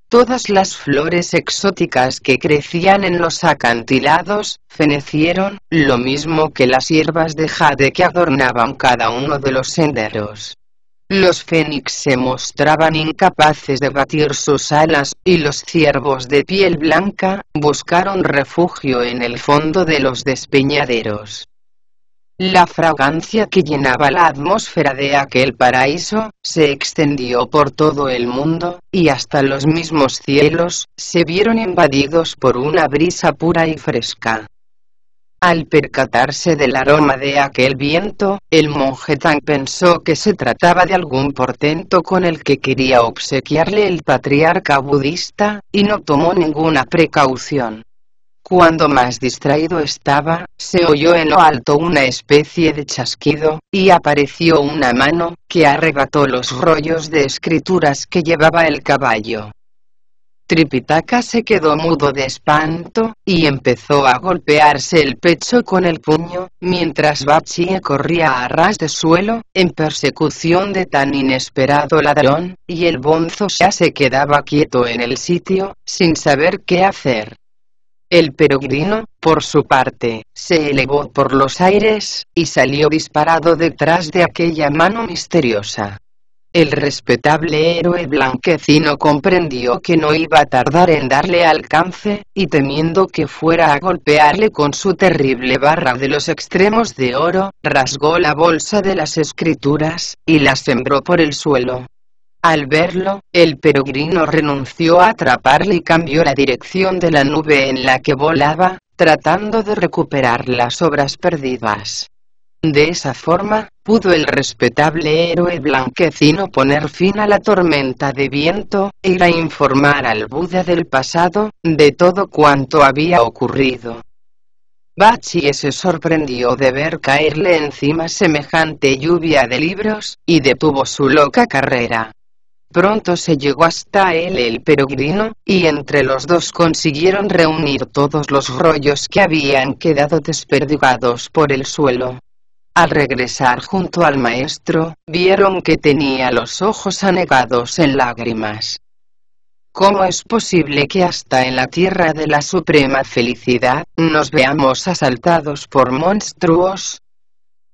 Todas las flores exóticas que crecían en los acantilados, fenecieron, lo mismo que las hierbas de jade que adornaban cada uno de los senderos. Los fénix se mostraban incapaces de batir sus alas, y los ciervos de piel blanca buscaron refugio en el fondo de los despeñaderos. La fragancia que llenaba la atmósfera de aquel paraíso se extendió por todo el mundo, y hasta los mismos cielos se vieron invadidos por una brisa pura y fresca. Al percatarse del aroma de aquel viento, el monje Tang pensó que se trataba de algún portento con el que quería obsequiarle el patriarca budista, y no tomó ninguna precaución. Cuando más distraído estaba, se oyó en lo alto una especie de chasquido, y apareció una mano, que arrebató los rollos de escrituras que llevaba el caballo. Tripitaka se quedó mudo de espanto, y empezó a golpearse el pecho con el puño, mientras Bachie corría a ras de suelo, en persecución de tan inesperado ladrón, y el bonzo ya se quedaba quieto en el sitio, sin saber qué hacer. El peregrino, por su parte, se elevó por los aires, y salió disparado detrás de aquella mano misteriosa. El respetable héroe blanquecino comprendió que no iba a tardar en darle alcance, y temiendo que fuera a golpearle con su terrible barra de los extremos de oro, rasgó la bolsa de las escrituras, y las sembró por el suelo. Al verlo, el peregrino renunció a atraparle y cambió la dirección de la nube en la que volaba, tratando de recuperar las obras perdidas. De esa forma, pudo el respetable héroe blanquecino poner fin a la tormenta de viento, e ir a informar al Buda del pasado, de todo cuanto había ocurrido. Bachie se sorprendió de ver caerle encima semejante lluvia de libros, y detuvo su loca carrera. Pronto se llegó hasta él el peregrino, y entre los dos consiguieron reunir todos los rollos que habían quedado desperdigados por el suelo. Al regresar junto al maestro, vieron que tenía los ojos anegados en lágrimas. ¿Cómo es posible que hasta en la tierra de la suprema felicidad, nos veamos asaltados por monstruos?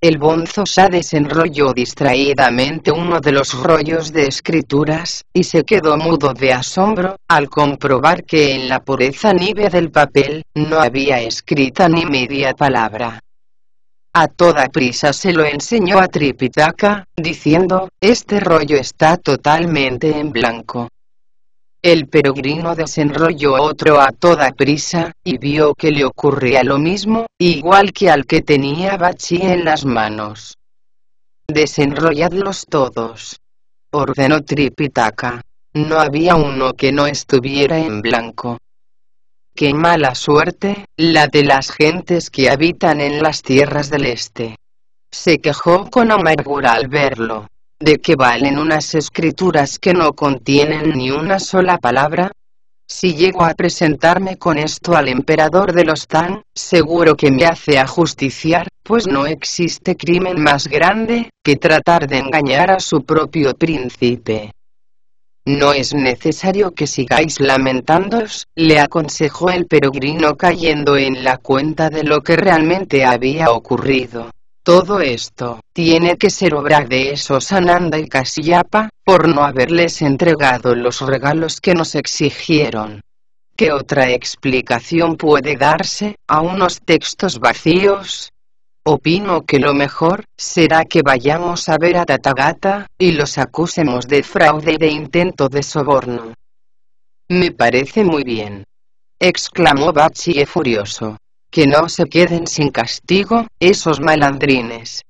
El bonzo ya desenrolló distraídamente uno de los rollos de escrituras, y se quedó mudo de asombro, al comprobar que en la pureza nívea del papel, no había escrita ni media palabra. A toda prisa se lo enseñó a Tripitaka, diciendo, este rollo está totalmente en blanco. El peregrino desenrolló otro a toda prisa, y vio que le ocurría lo mismo, igual que al que tenía Bachi en las manos. Desenrolladlos todos, ordenó Tripitaka. No había uno que no estuviera en blanco. Qué mala suerte, la de las gentes que habitan en las tierras del este. Se quejó con amargura al verlo. ¿De qué valen unas escrituras que no contienen ni una sola palabra? Si llego a presentarme con esto al emperador de los Tang, seguro que me hace ajusticiar, pues no existe crimen más grande que tratar de engañar a su propio príncipe. No es necesario que sigáis lamentándoos, le aconsejó el peregrino cayendo en la cuenta de lo que realmente había ocurrido. Todo esto tiene que ser obra de esos Ananda y Kasiyapa, por no haberles entregado los regalos que nos exigieron. ¿Qué otra explicación puede darse a unos textos vacíos? Opino que lo mejor será que vayamos a ver a Tathagata, y los acusemos de fraude y de intento de soborno. Me parece muy bien, exclamó Bachi furioso. Que no se queden sin castigo, esos malandrines.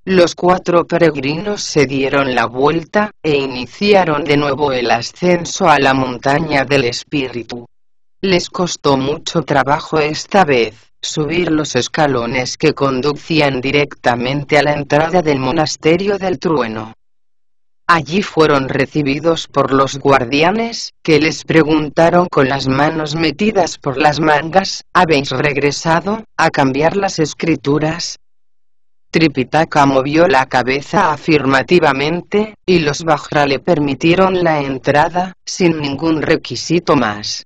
Los 4 peregrinos se dieron la vuelta, e iniciaron de nuevo el ascenso a la montaña del espíritu. Les costó mucho trabajo esta vez, subir los escalones que conducían directamente a la entrada del monasterio del trueno. Allí fueron recibidos por los guardianes, que les preguntaron con las manos metidas por las mangas, ¿habéis regresado a cambiar las escrituras? Tripitaka movió la cabeza afirmativamente, y los Vajra le permitieron la entrada, sin ningún requisito más.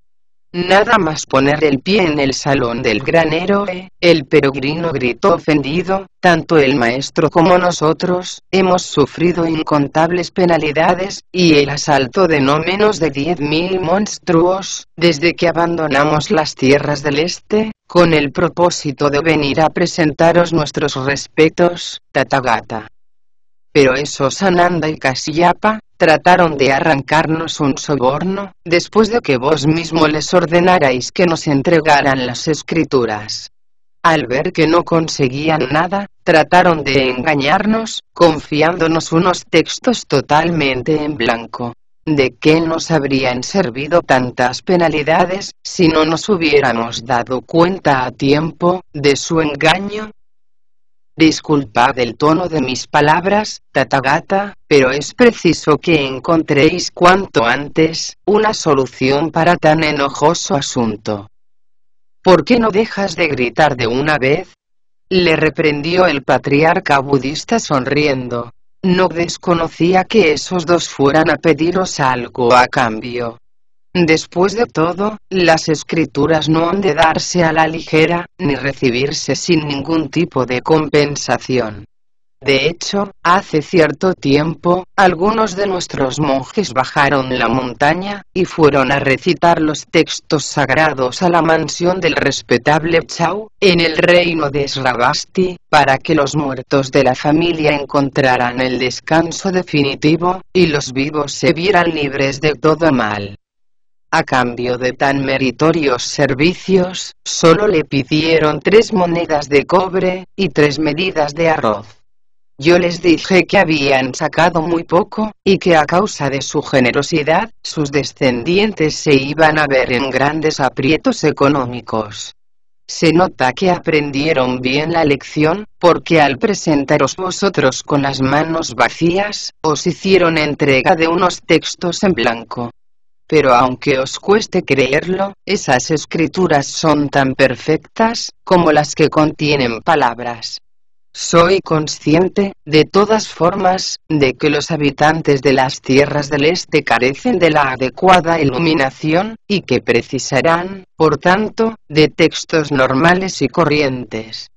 Nada más poner el pie en el salón del gran héroe, el peregrino gritó ofendido, tanto el maestro como nosotros, hemos sufrido incontables penalidades, y el asalto de no menos de 10.000 monstruos, desde que abandonamos las tierras del este, con el propósito de venir a presentaros nuestros respetos, Tathagata. Pero esos Ananda y Kasiyapa trataron de arrancarnos un soborno, después de que vos mismo les ordenarais que nos entregaran las escrituras. Al ver que no conseguían nada, trataron de engañarnos, confiándonos unos textos totalmente en blanco. ¿De qué nos habrían servido tantas penalidades, si no nos hubiéramos dado cuenta a tiempo de su engaño? Disculpad el tono de mis palabras, Tathagata, pero es preciso que encontréis cuanto antes una solución para tan enojoso asunto. ¿Por qué no dejas de gritar de una vez? Le reprendió el patriarca budista sonriendo. No desconocía que esos 2 fueran a pediros algo a cambio. Después de todo, las escrituras no han de darse a la ligera, ni recibirse sin ningún tipo de compensación. De hecho, hace cierto tiempo, algunos de nuestros monjes bajaron la montaña, y fueron a recitar los textos sagrados a la mansión del respetable Chao, en el reino de Sravasti, para que los muertos de la familia encontraran el descanso definitivo, y los vivos se vieran libres de todo mal. A cambio de tan meritorios servicios, solo le pidieron 3 monedas de cobre, y 3 medidas de arroz. Yo les dije que habían sacado muy poco, y que a causa de su generosidad, sus descendientes se iban a ver en grandes aprietos económicos. Se nota que aprendieron bien la lección, porque al presentaros vosotros con las manos vacías, os hicieron entrega de unos textos en blanco. Pero aunque os cueste creerlo, esas escrituras son tan perfectas como las que contienen palabras. Soy consciente, de todas formas, de que los habitantes de las tierras del este carecen de la adecuada iluminación, y que precisarán, por tanto, de textos normales y corrientes.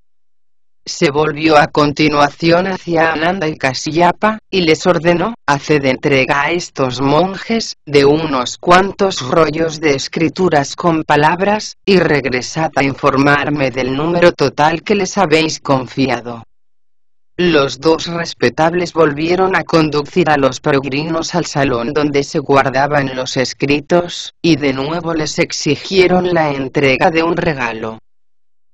Se volvió a continuación hacia Ananda y Kasyapa, y les ordenó: haced entrega a estos monjes, de unos cuantos rollos de escrituras con palabras, y regresad a informarme del número total que les habéis confiado. Los dos respetables volvieron a conducir a los peregrinos al salón donde se guardaban los escritos, y de nuevo les exigieron la entrega de un regalo.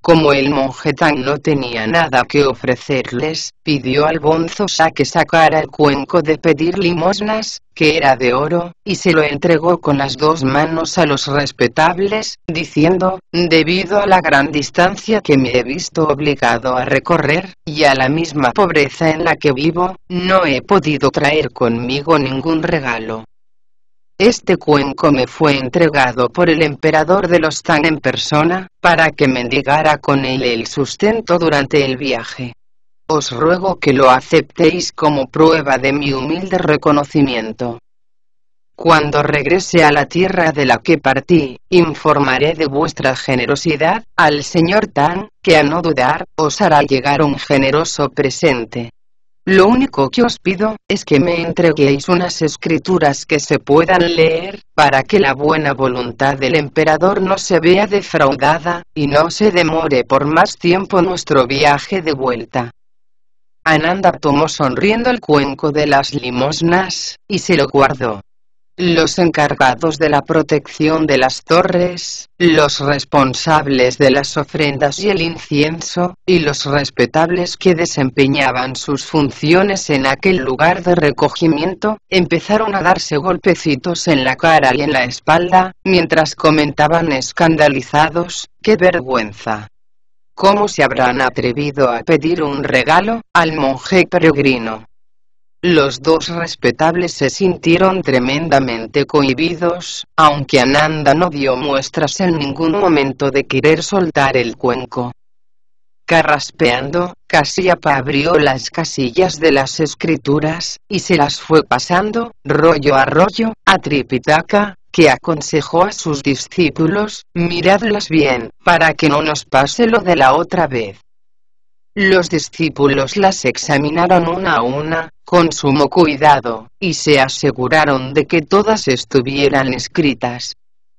Como el monje Tang no tenía nada que ofrecerles, pidió al bonzo Sha que sacara el cuenco de pedir limosnas, que era de oro, y se lo entregó con las dos manos a los respetables, diciendo: debido a la gran distancia que me he visto obligado a recorrer, y a la misma pobreza en la que vivo, no he podido traer conmigo ningún regalo. Este cuenco me fue entregado por el emperador de los Tang en persona, para que mendigara con él el sustento durante el viaje. Os ruego que lo aceptéis como prueba de mi humilde reconocimiento. Cuando regrese a la tierra de la que partí, informaré de vuestra generosidad al señor Tang, que a no dudar, os hará llegar un generoso presente. Lo único que os pido, es que me entreguéis unas escrituras que se puedan leer, para que la buena voluntad del emperador no se vea defraudada, y no se demore por más tiempo nuestro viaje de vuelta. Ananda tomó sonriendo el cuenco de las limosnas, y se lo guardó. Los encargados de la protección de las torres, los responsables de las ofrendas y el incienso, y los respetables que desempeñaban sus funciones en aquel lugar de recogimiento, empezaron a darse golpecitos en la cara y en la espalda, mientras comentaban escandalizados: ¡qué vergüenza! ¿Cómo se habrán atrevido a pedir un regalo al monje peregrino? Los dos respetables se sintieron tremendamente cohibidos, aunque Ananda no dio muestras en ningún momento de querer soltar el cuenco. Carraspeando, Kasyapa abrió las casillas de las escrituras, y se las fue pasando, rollo a rollo, a Tripitaka, que aconsejó a sus discípulos: miradlas bien, para que no nos pase lo de la otra vez. Los discípulos las examinaron una a una, con sumo cuidado, y se aseguraron de que todas estuvieran escritas.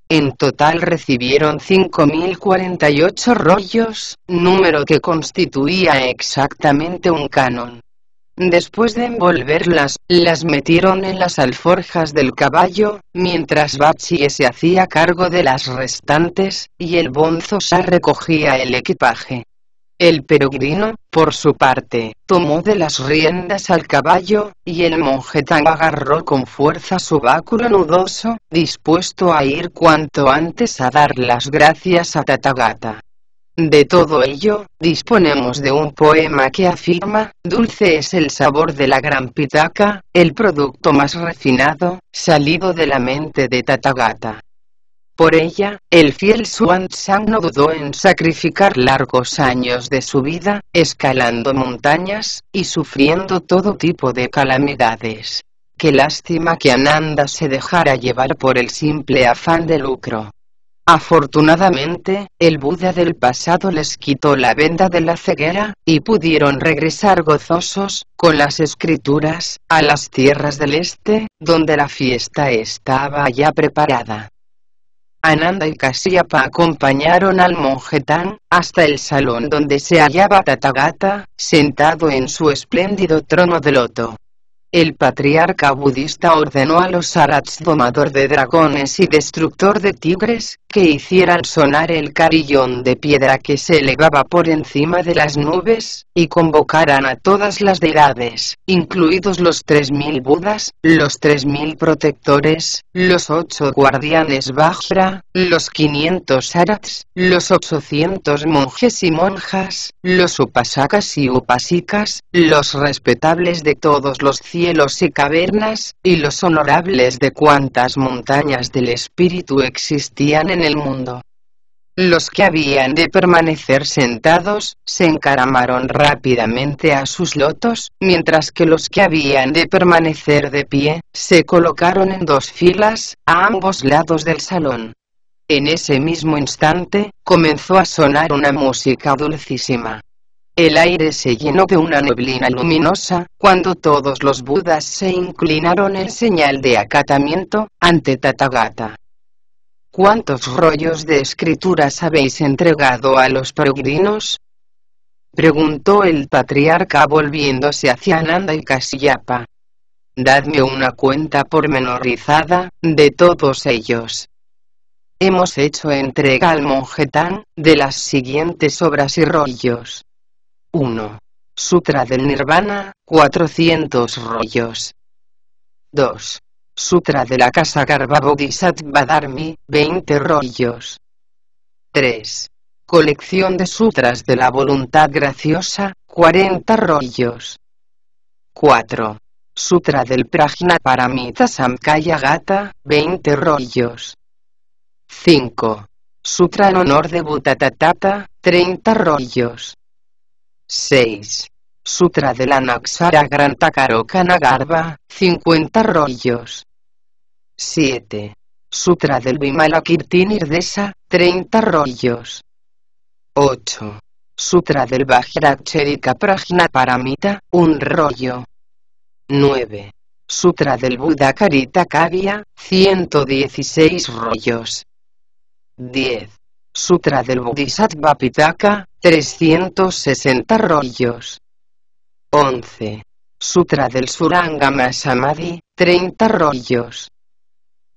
En total recibieron 5048 rollos, número que constituía exactamente un canon. Después de envolverlas, las metieron en las alforjas del caballo, mientras Bachie se hacía cargo de las restantes, y el bonzo Sha recogía el equipaje. El peregrino, por su parte, tomó de las riendas al caballo, y el monje Tang agarró con fuerza su báculo nudoso, dispuesto a ir cuanto antes a dar las gracias a Tathagata. De todo ello, disponemos de un poema que afirma: dulce es el sabor de la gran pitaka, el producto más refinado, salido de la mente de Tathagata. Por ella, el fiel Xuanzang no dudó en sacrificar largos años de su vida, escalando montañas, y sufriendo todo tipo de calamidades. Qué lástima que Ananda se dejara llevar por el simple afán de lucro. Afortunadamente, el Buda del pasado les quitó la venda de la ceguera, y pudieron regresar gozosos, con las escrituras, a las tierras del este, donde la fiesta estaba ya preparada. Ananda y Kasyapa acompañaron al monje Tang, hasta el salón donde se hallaba Tathagata, sentado en su espléndido trono de loto. El patriarca budista ordenó a los arats domador de dragones y destructor de tigres, que hicieran sonar el carillón de piedra que se elevaba por encima de las nubes, y convocaran a todas las deidades, incluidos los 3000 budas, los 3000 protectores, los 8 guardianes Vajra, los 500 arats, los 800 monjes y monjas, los upasakas y upasikas, los respetables de todos los cielos y cavernas, y los honorables de cuantas montañas del espíritu existían en el mundo. Los que habían de permanecer sentados, se encaramaron rápidamente a sus lotos, mientras que los que habían de permanecer de pie, se colocaron en 2 filas, a ambos lados del salón. En ese mismo instante, comenzó a sonar una música dulcísima. El aire se llenó de una neblina luminosa, cuando todos los budas se inclinaron en señal de acatamiento, ante Tathagata. ¿Cuántos rollos de escrituras habéis entregado a los peregrinos?, preguntó el patriarca volviéndose hacia Ananda y Kasyapa. Dadme una cuenta pormenorizada, de todos ellos. Hemos hecho entrega al monje Tan, de las siguientes obras y rollos. 1. Sutra del Nirvana, 400 rollos. 2. Sutra de la Casa Garbha Bodhisattva Dharmi, 20 rollos. 3. Colección de Sutras de la Voluntad Graciosa, 40 rollos. 4. Sutra del Prajnaparamita Samkhya-gata, 20 rollos. 5. Sutra en honor de Bhutatata, 30 rollos. 6. Sutra de la Naksara Grantakarokana-garbha, 50 rollos. 7. Sutra del Vimalakirti-nirdesa, 30 rollos. 8. Sutra del Vajraksharika Prajnaparamita, 1 rollo. 9. Sutra del Buda Karita Kavya, 116 rollos. 10. Sutra del Bodhisattva Pitaka, 360 rollos. 11. Sutra del Surangama Samadhi, 30 rollos.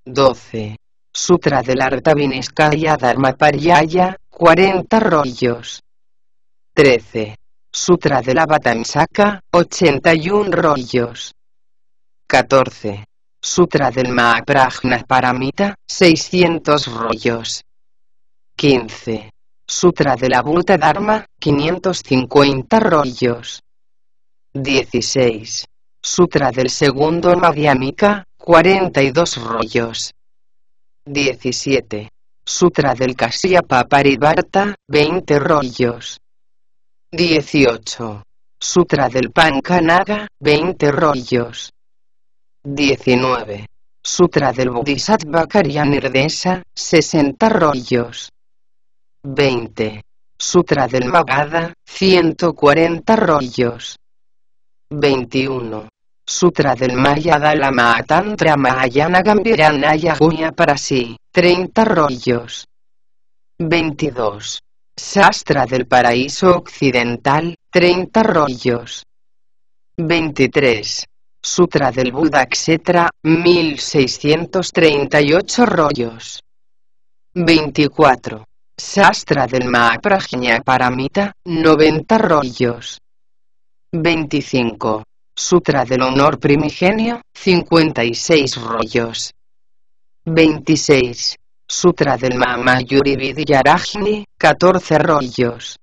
12. Sutra del Artaviniskaya Dharmaparyaya, 40 rollos. 13. Sutra del Avatamsaka, 81 rollos. 14. Sutra del Mahaprajnaparamita, 600 rollos. 15. Sutra de la Bhuta Dharma, 550 rollos. 16. Sutra del segundo Madhyamika, 42 rollos. 17. Sutra del Kasyapa Parivarta, 20 rollos. 18. Sutra del Pankanaga, 20 rollos. 19. Sutra del Bodhisattva Karya-nirdesa, 60 rollos. 20. Sutra del Magadha, 140 rollos. 21. Sutra del Mayadala Mahatantra Mahayana Gambhiranaya Gunya Parasi, 30 rollos. 22. Sastra del Paraíso Occidental, 30 rollos. 23. Sutra del Buda Kshetra, 1638 rollos. 24. Sastra del Mahaprajnaparamita, 90 rollos. 25. Sutra del Honor Primigenio, 56 rollos. 26. Sutra del Mahamayuri Vidyarajni, 14 rollos.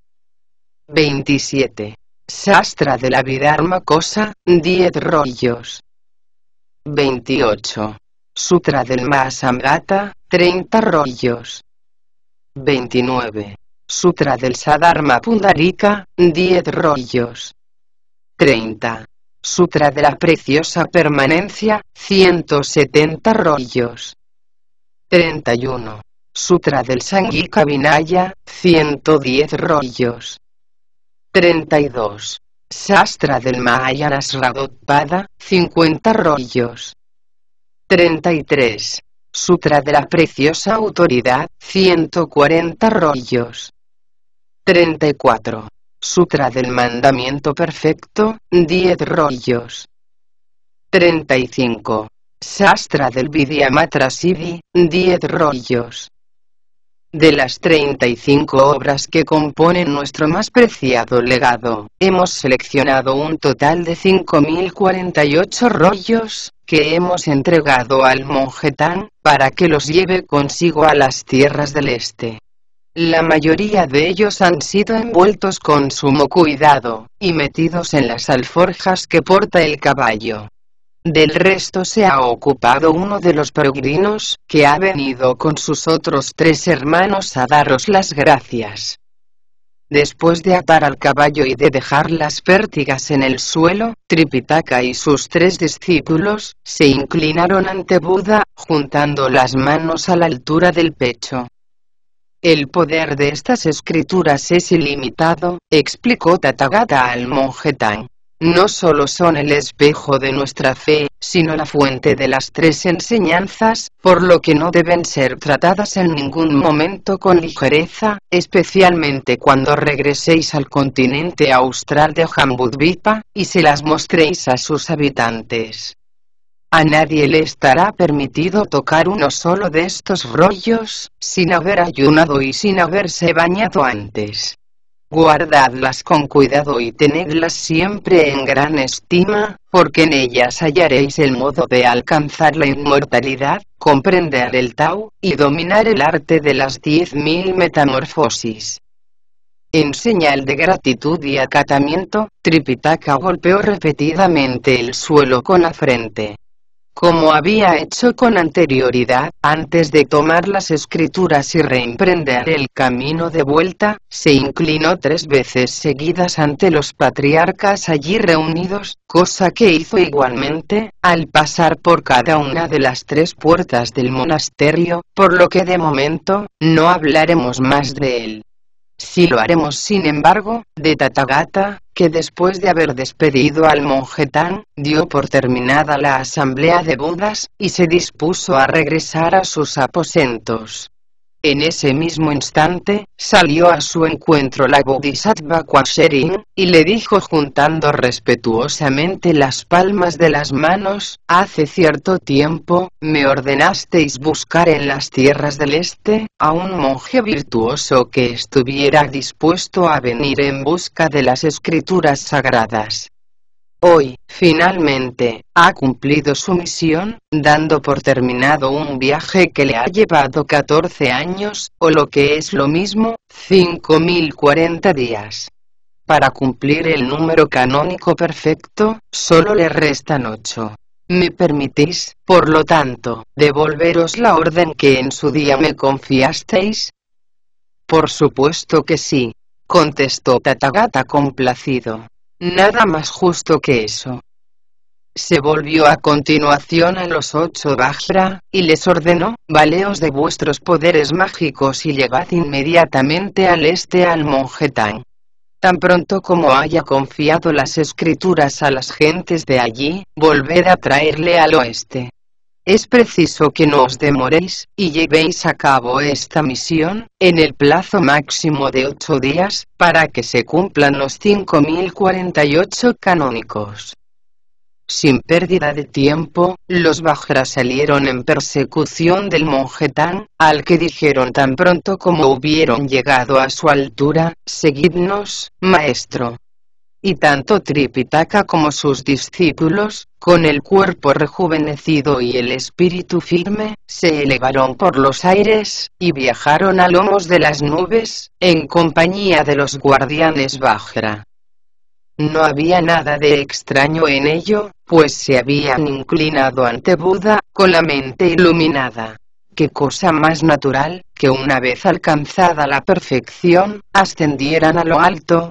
27. Sastra de la Vidharma Kosa, 10 rollos. 28. Sutra del Mahasamgata, 30 rollos. 29. Sutra del Sadharma Pundarika, 10 rollos. 30. Sutra de la Preciosa Permanencia, 170 rollos. 31. Sutra del Sangika Vinaya, 110 rollos. 32. Sastra del Mahayana Sragodpada, 50 rollos. 33. Sutra de la Preciosa Autoridad, 140 rollos. 34. Sutra del Mandamiento Perfecto, 10 rollos. 35. Sastra del Vidyamatra Siddhi, 10 rollos. De las 35 obras que componen nuestro más preciado legado, hemos seleccionado un total de 5048 rollos, que hemos entregado al monje Tan, para que los lleve consigo a las tierras del este. La mayoría de ellos han sido envueltos con sumo cuidado, y metidos en las alforjas que porta el caballo. Del resto se ha ocupado uno de los peregrinos, que ha venido con sus otros 3 hermanos a daros las gracias. Después de atar al caballo y de dejar las pértigas en el suelo, Tripitaka y sus 3 discípulos se inclinaron ante Buda, juntando las manos a la altura del pecho. El poder de estas escrituras es ilimitado, explicó Tathagata al monje Tang. No solo son el espejo de nuestra fe, sino la fuente de las 3 enseñanzas, por lo que no deben ser tratadas en ningún momento con ligereza, especialmente cuando regreséis al continente austral de Jambudvipa, y se las mostréis a sus habitantes. A nadie le estará permitido tocar uno solo de estos rollos, sin haber ayunado y sin haberse bañado antes. Guardadlas con cuidado y tenedlas siempre en gran estima, porque en ellas hallaréis el modo de alcanzar la inmortalidad, comprender el Tao, y dominar el arte de las 10.000 metamorfosis. En señal de gratitud y acatamiento, Tripitaka golpeó repetidamente el suelo con la frente. Como había hecho con anterioridad, antes de tomar las escrituras y reemprender el camino de vuelta, se inclinó 3 veces seguidas ante los patriarcas allí reunidos, cosa que hizo igualmente, al pasar por cada una de las 3 puertas del monasterio, por lo que de momento, no hablaremos más de él. Sí lo haremos sin embargo, de Tathagata, que después de haber despedido al monje Tang, dio por terminada la asamblea de Budas, y se dispuso a regresar a sus aposentos. En ese mismo instante, salió a su encuentro la Bodhisattva Kwasherin, y le dijo juntando respetuosamente las palmas de las manos: hace cierto tiempo, me ordenasteis buscar en las tierras del este, a un monje virtuoso que estuviera dispuesto a venir en busca de las escrituras sagradas. Hoy, finalmente, ha cumplido su misión, dando por terminado un viaje que le ha llevado 14 años, o lo que es lo mismo, 5040 días. Para cumplir el número canónico perfecto, solo le restan 8. ¿Me permitís, por lo tanto, devolveros la orden que en su día me confiasteis? Por supuesto que sí, contestó Tathagata complacido. Nada más justo que eso. Se volvió a continuación a los 8 Vajra, y les ordenó: valeos de vuestros poderes mágicos y llevad inmediatamente al este al monje Tang. Tan pronto como haya confiado las escrituras a las gentes de allí, volved a traerle al oeste. Es preciso que no os demoréis, y llevéis a cabo esta misión, en el plazo máximo de 8 días, para que se cumplan los 5048 canónicos. Sin pérdida de tiempo, los Vajra salieron en persecución del monje Tang, al que dijeron tan pronto como hubieron llegado a su altura: seguidnos, maestro. Y tanto Tripitaka como sus discípulos, con el cuerpo rejuvenecido y el espíritu firme, se elevaron por los aires, y viajaron a lomos de las nubes, en compañía de los guardianes Vajra. No había nada de extraño en ello, pues se habían inclinado ante Buda, con la mente iluminada. ¿Qué cosa más natural, que una vez alcanzada la perfección, ascendieran a lo alto?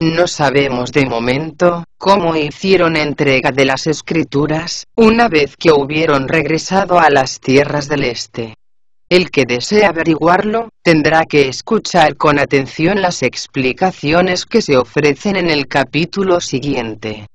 No sabemos de momento cómo hicieron entrega de las escrituras, una vez que hubieron regresado a las tierras del este. El que desee averiguarlo, tendrá que escuchar con atención las explicaciones que se ofrecen en el capítulo siguiente.